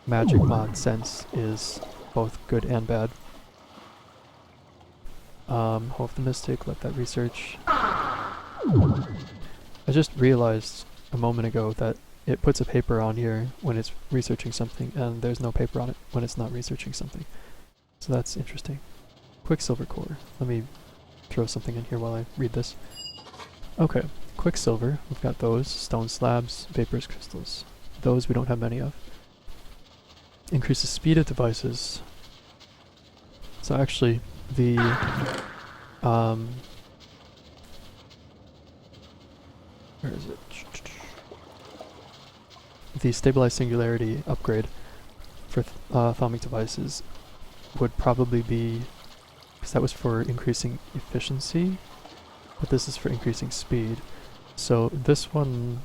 magic mod sense is both good and bad. Hope of the Mystic, let that research. I just realized a moment ago that it puts a paper on here when it's researching something, and there's no paper on it when it's not researching something. So that's interesting. Quicksilver Core. Let me throw something in here while I read this. Okay, Quicksilver, we've got those. Stone slabs, vaporous crystals. Those we don't have many of. Increases speed of devices. So actually, the where is it? The Stabilized Singularity upgrade for Thaumic devices would probably be, because that was for increasing efficiency, but this is for increasing speed. So this one,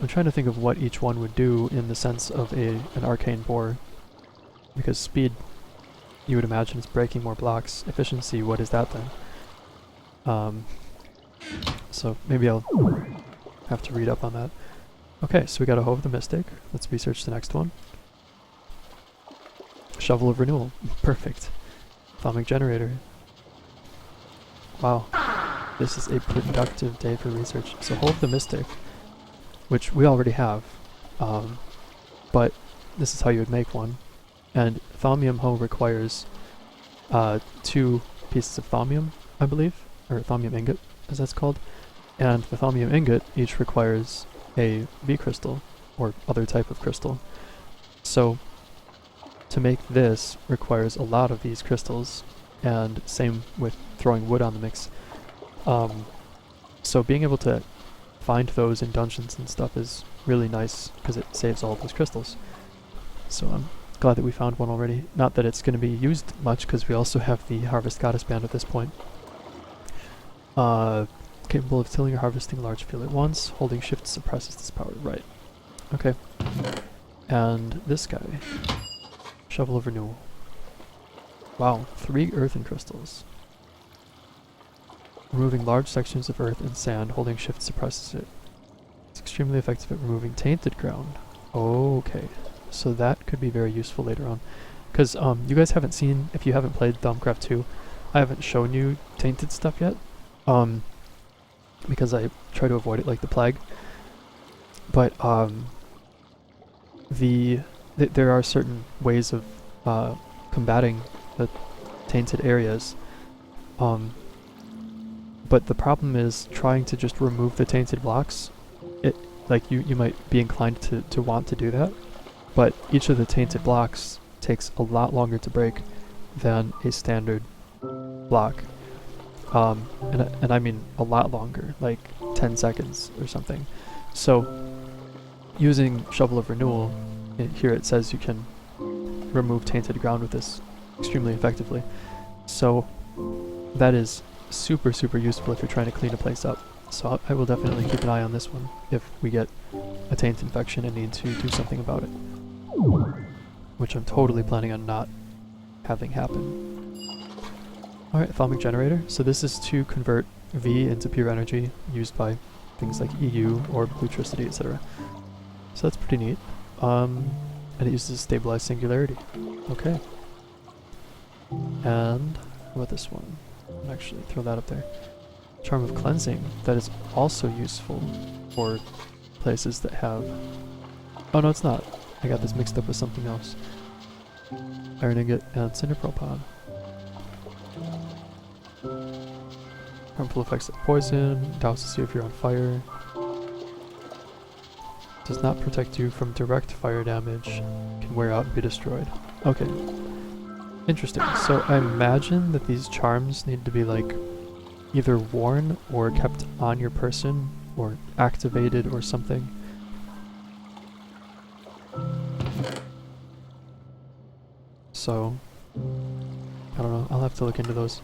I'm trying to think of what each one would do in the sense of an arcane boar, because speed, you would imagine, is breaking more blocks. Efficiency, what is that then? So maybe I'll have to read up on that. Okay, so we got a Hoe of the Mystic. Let's research the next one. Shovel of Renewal. Perfect. Thaumic Generator. Wow. This is a productive day for research. So Hoe of the Mystic, which we already have, but this is how you would make one. And Thaumium Hoe requires 2 pieces of Thaumium, I believe, or Thaumium Ingot, as that's called. And the Thaumium Ingot each requires a V crystal, or other type of crystal. So to make this requires a lot of these crystals, and same with throwing wood on the mix. So being able to find those in dungeons and stuff is really nice, because it saves all of those crystals. So I'm glad that we found one already. Not that it's going to be used much, because we also have the Harvest Goddess band at this point. Capable of tilling or harvesting a large field at once. Holding shift suppresses this power. Right. Okay. And this guy. Shovel of Renewal. Wow, 3 earthen crystals. Removing large sections of earth and sand. Holding shift suppresses it. It's extremely effective at removing tainted ground. Okay. So that could be very useful later on. Because you guys haven't seen, if you haven't played Thaumcraft 2, I haven't shown you tainted stuff yet. Because I try to avoid it like the plague. But there are certain ways of combating the tainted areas. But the problem is trying to just remove the tainted blocks. Like you might be inclined to want to do that, but each of the tainted blocks takes a lot longer to break than a standard block. And I mean a lot longer, like 10 seconds or something. So using Shovel of Renewal, here it says you can remove tainted ground with this extremely effectively. So that is super useful if you're trying to clean a place up. So I will definitely keep an eye on this one if we get a taint infection and need to do something about it. Which I'm totally planning on not having happen. Alright, Thaumic Generator. So this is to convert V into pure energy used by things like EU or Bluetricity, etc. So that's pretty neat. And it uses stabilized Singularity. Okay. And how about this one? I'll actually throw that up there. Charm of Cleansing. That is also useful for places that have... Oh no, it's not. I got this mixed up with something else. Iron Ingot and Cinder Pearl Pod. Harmful effects like poison, douses you if you're on fire. Does not protect you from direct fire damage. Can wear out and be destroyed. Okay. Interesting. So I imagine that these charms need to be like either worn or kept on your person or activated or something. So I don't know. I'll have to look into those.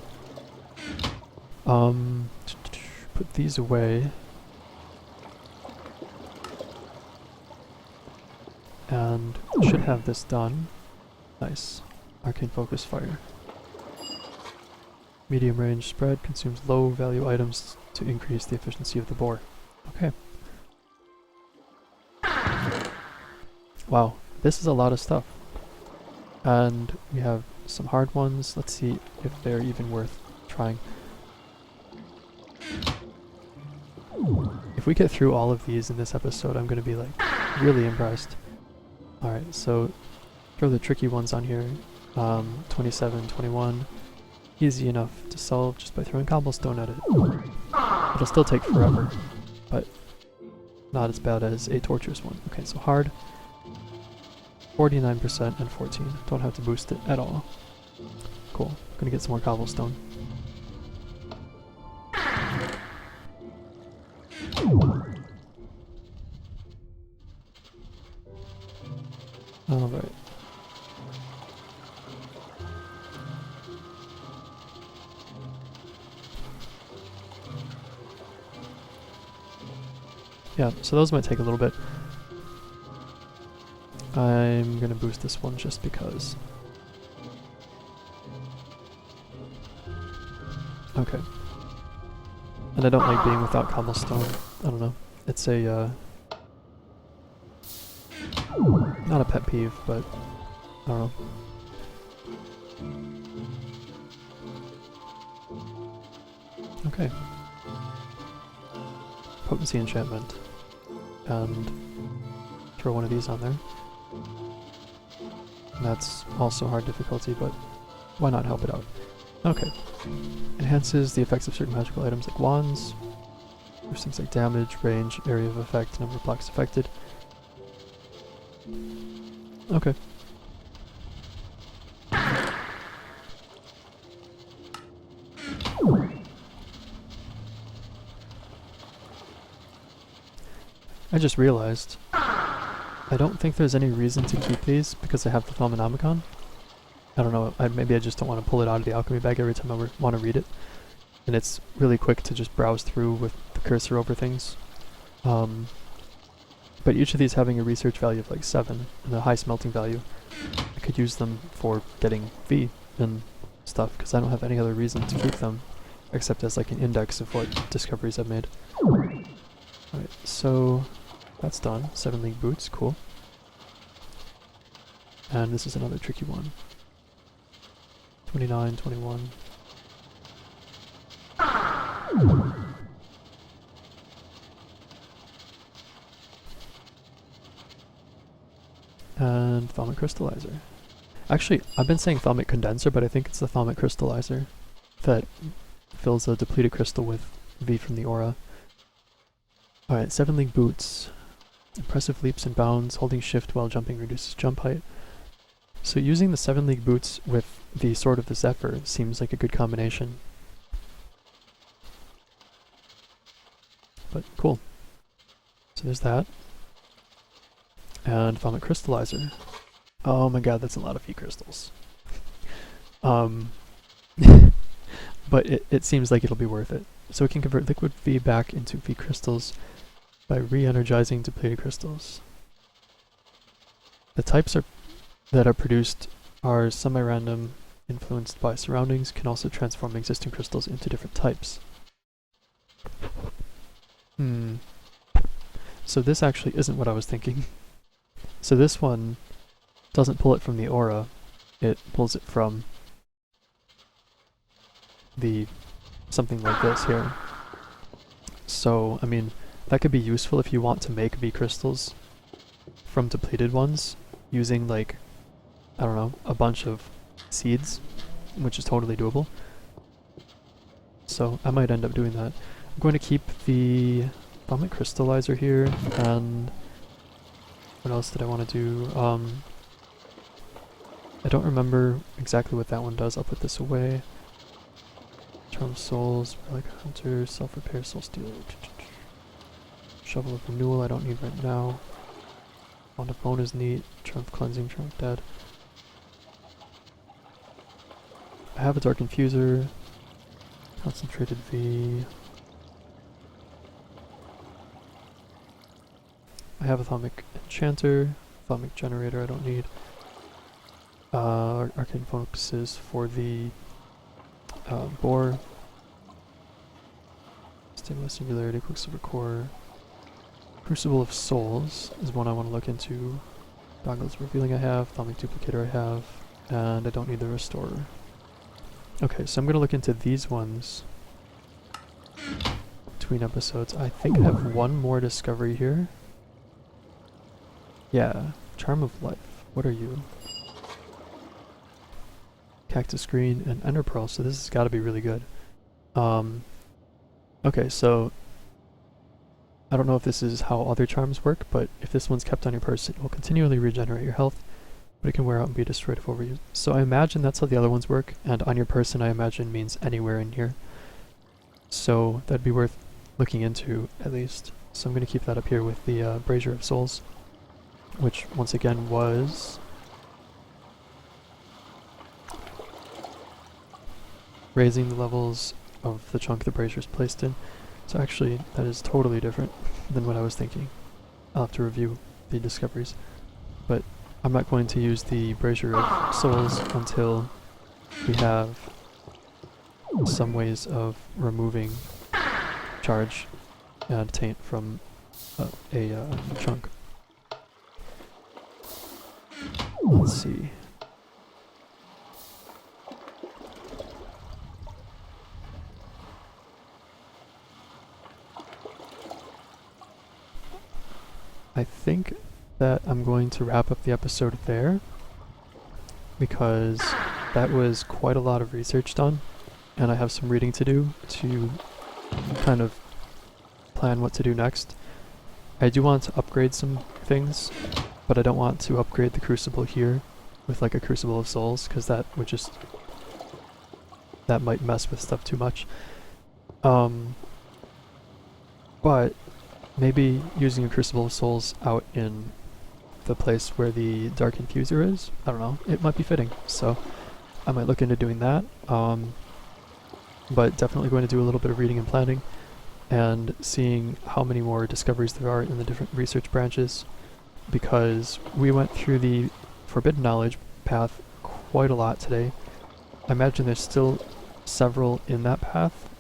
Put these away. And should have this done. Nice. Arcane Focus Fire. Medium range spread consumes low value items to increase the efficiency of the bore. Okay. Wow, this is a lot of stuff. And we have some hard ones. Let's see if they're even worth trying. If we get through all of these in this episode, I'm going to be like really impressed. Alright, so throw the tricky ones on here. 27, 21. Easy enough to solve just by throwing cobblestone at it. It'll still take forever, but not as bad as a torturous one. Okay, so hard. 49% and 14. Don't have to boost it at all. Cool. Gonna get some more cobblestone. Alright. Yeah, so those might take a little bit. I'm gonna boost this one just because. Okay. And I don't like being without cobblestone. I don't know. It's a, not a pet peeve, but I don't know. Okay. Potency Enchantment. And throw one of these on there. And that's also hard difficulty, but why not help it out? Okay. Enhances the effects of certain magical items like wands. There's things like damage, range, area of effect, number of blocks affected. Okay. I just realized I don't think there's any reason to keep these because I have the Thaumonomicon. I don't know, maybe I just don't want to pull it out of the alchemy bag every time I want to read it. And it's really quick to just browse through with the cursor over things. But each of these having a research value of like 7 and a high smelting value, I could use them for getting V and stuff because I don't have any other reason to keep them except as like an index of what discoveries I've made. Alright, so that's done. 7 League Boots, cool. And this is another tricky one. 29, 21. And Thaumic Crystallizer. Actually, I've been saying Thaumic Condenser, but I think it's the Thaumic Crystallizer that fills a depleted crystal with V from the aura. Alright, 7 League Boots. Impressive leaps and bounds. Holding shift while jumping reduces jump height. So using the 7 League Boots with the Sword of the Zephyr seems like a good combination. But cool. So there's that. And Thaumic Crystallizer. Oh my god, that's a lot of V crystals. But it seems like it'll be worth it. So it can convert liquid V back into V crystals by re-energizing depleted crystals. The types that are produced are semi-random influenced by surroundings, can also transform existing crystals into different types. So this actually isn't what I was thinking. So this one doesn't pull it from the aura, it pulls it from the something like this here. So, I mean, that could be useful if you want to make V crystals from depleted ones using, like, I don't know, a bunch of seeds, which is totally doable. So I might end up doing that. I'm going to keep the Thaumic crystallizer here, and what else did I want to do? I don't remember exactly what that one does. I'll put this away. Charm of Souls, Relic Hunter, Self-Repair, Soul Stealer, Shovel of Renewal I don't need right now. Wand of Bone is neat. Charm of Cleansing, Charm of Dead. I have a Dark Infuser, Concentrated V. I have a Thaumic Enchanter, Thaumic Generator I don't need. Arcane Focuses for the Boar. Stabilize Singularity, Quicksilver Core. Crucible of Souls is one I want to look into. Goggles Revealing I have, Thaumic Duplicator I have, and I don't need the Restorer. Okay, so I'm going to look into these ones between episodes. I think I have one more discovery here. Yeah, Charm of Life. What are you? Cactus Green and Ender Pearl, so this has got to be really good. Okay, so I don't know if this is how other charms work, but if this one's kept on your person, it will continually regenerate your health, but it can wear out and be destroyed if overused. So I imagine that's how the other ones work, and on your person I imagine means anywhere in here. So that'd be worth looking into, at least. So I'm going to keep that up here with the Brazier of Souls, which once again was raising the levels of the chunk the brazier is placed in. So actually that is totally different than what I was thinking. I'll have to review the discoveries, but I'm not going to use the Brazier of Souls until we have some ways of removing charge and taint from a chunk. Let's see. I think that I'm going to wrap up the episode there, because that was quite a lot of research done, and I have some reading to do to kind of plan what to do next. I do want to upgrade some things, but I don't want to upgrade the Crucible here with like a Crucible of Souls, because that would just, that might mess with stuff too much. But maybe using a Crucible of Souls out in the place where the Dark Infuser is, I don't know, it might be fitting, so I might look into doing that. But definitely going to do a little bit of reading and planning, and seeing how many more discoveries there are in the different research branches, because we went through the Forbidden Knowledge path quite a lot today. I imagine there's still several in that path,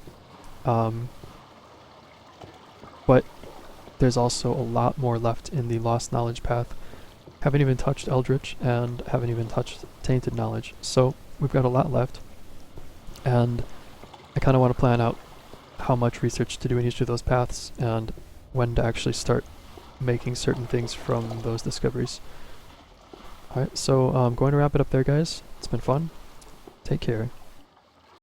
but there's also a lot more left in the Lost Knowledge path. Haven't even touched Eldritch, and haven't even touched Tainted Knowledge, so we've got a lot left, and I kind of want to plan out how much research to do in each of those paths, and when to actually start making certain things from those discoveries. Alright, so I'm going to wrap it up there, guys. It's been fun. Take care.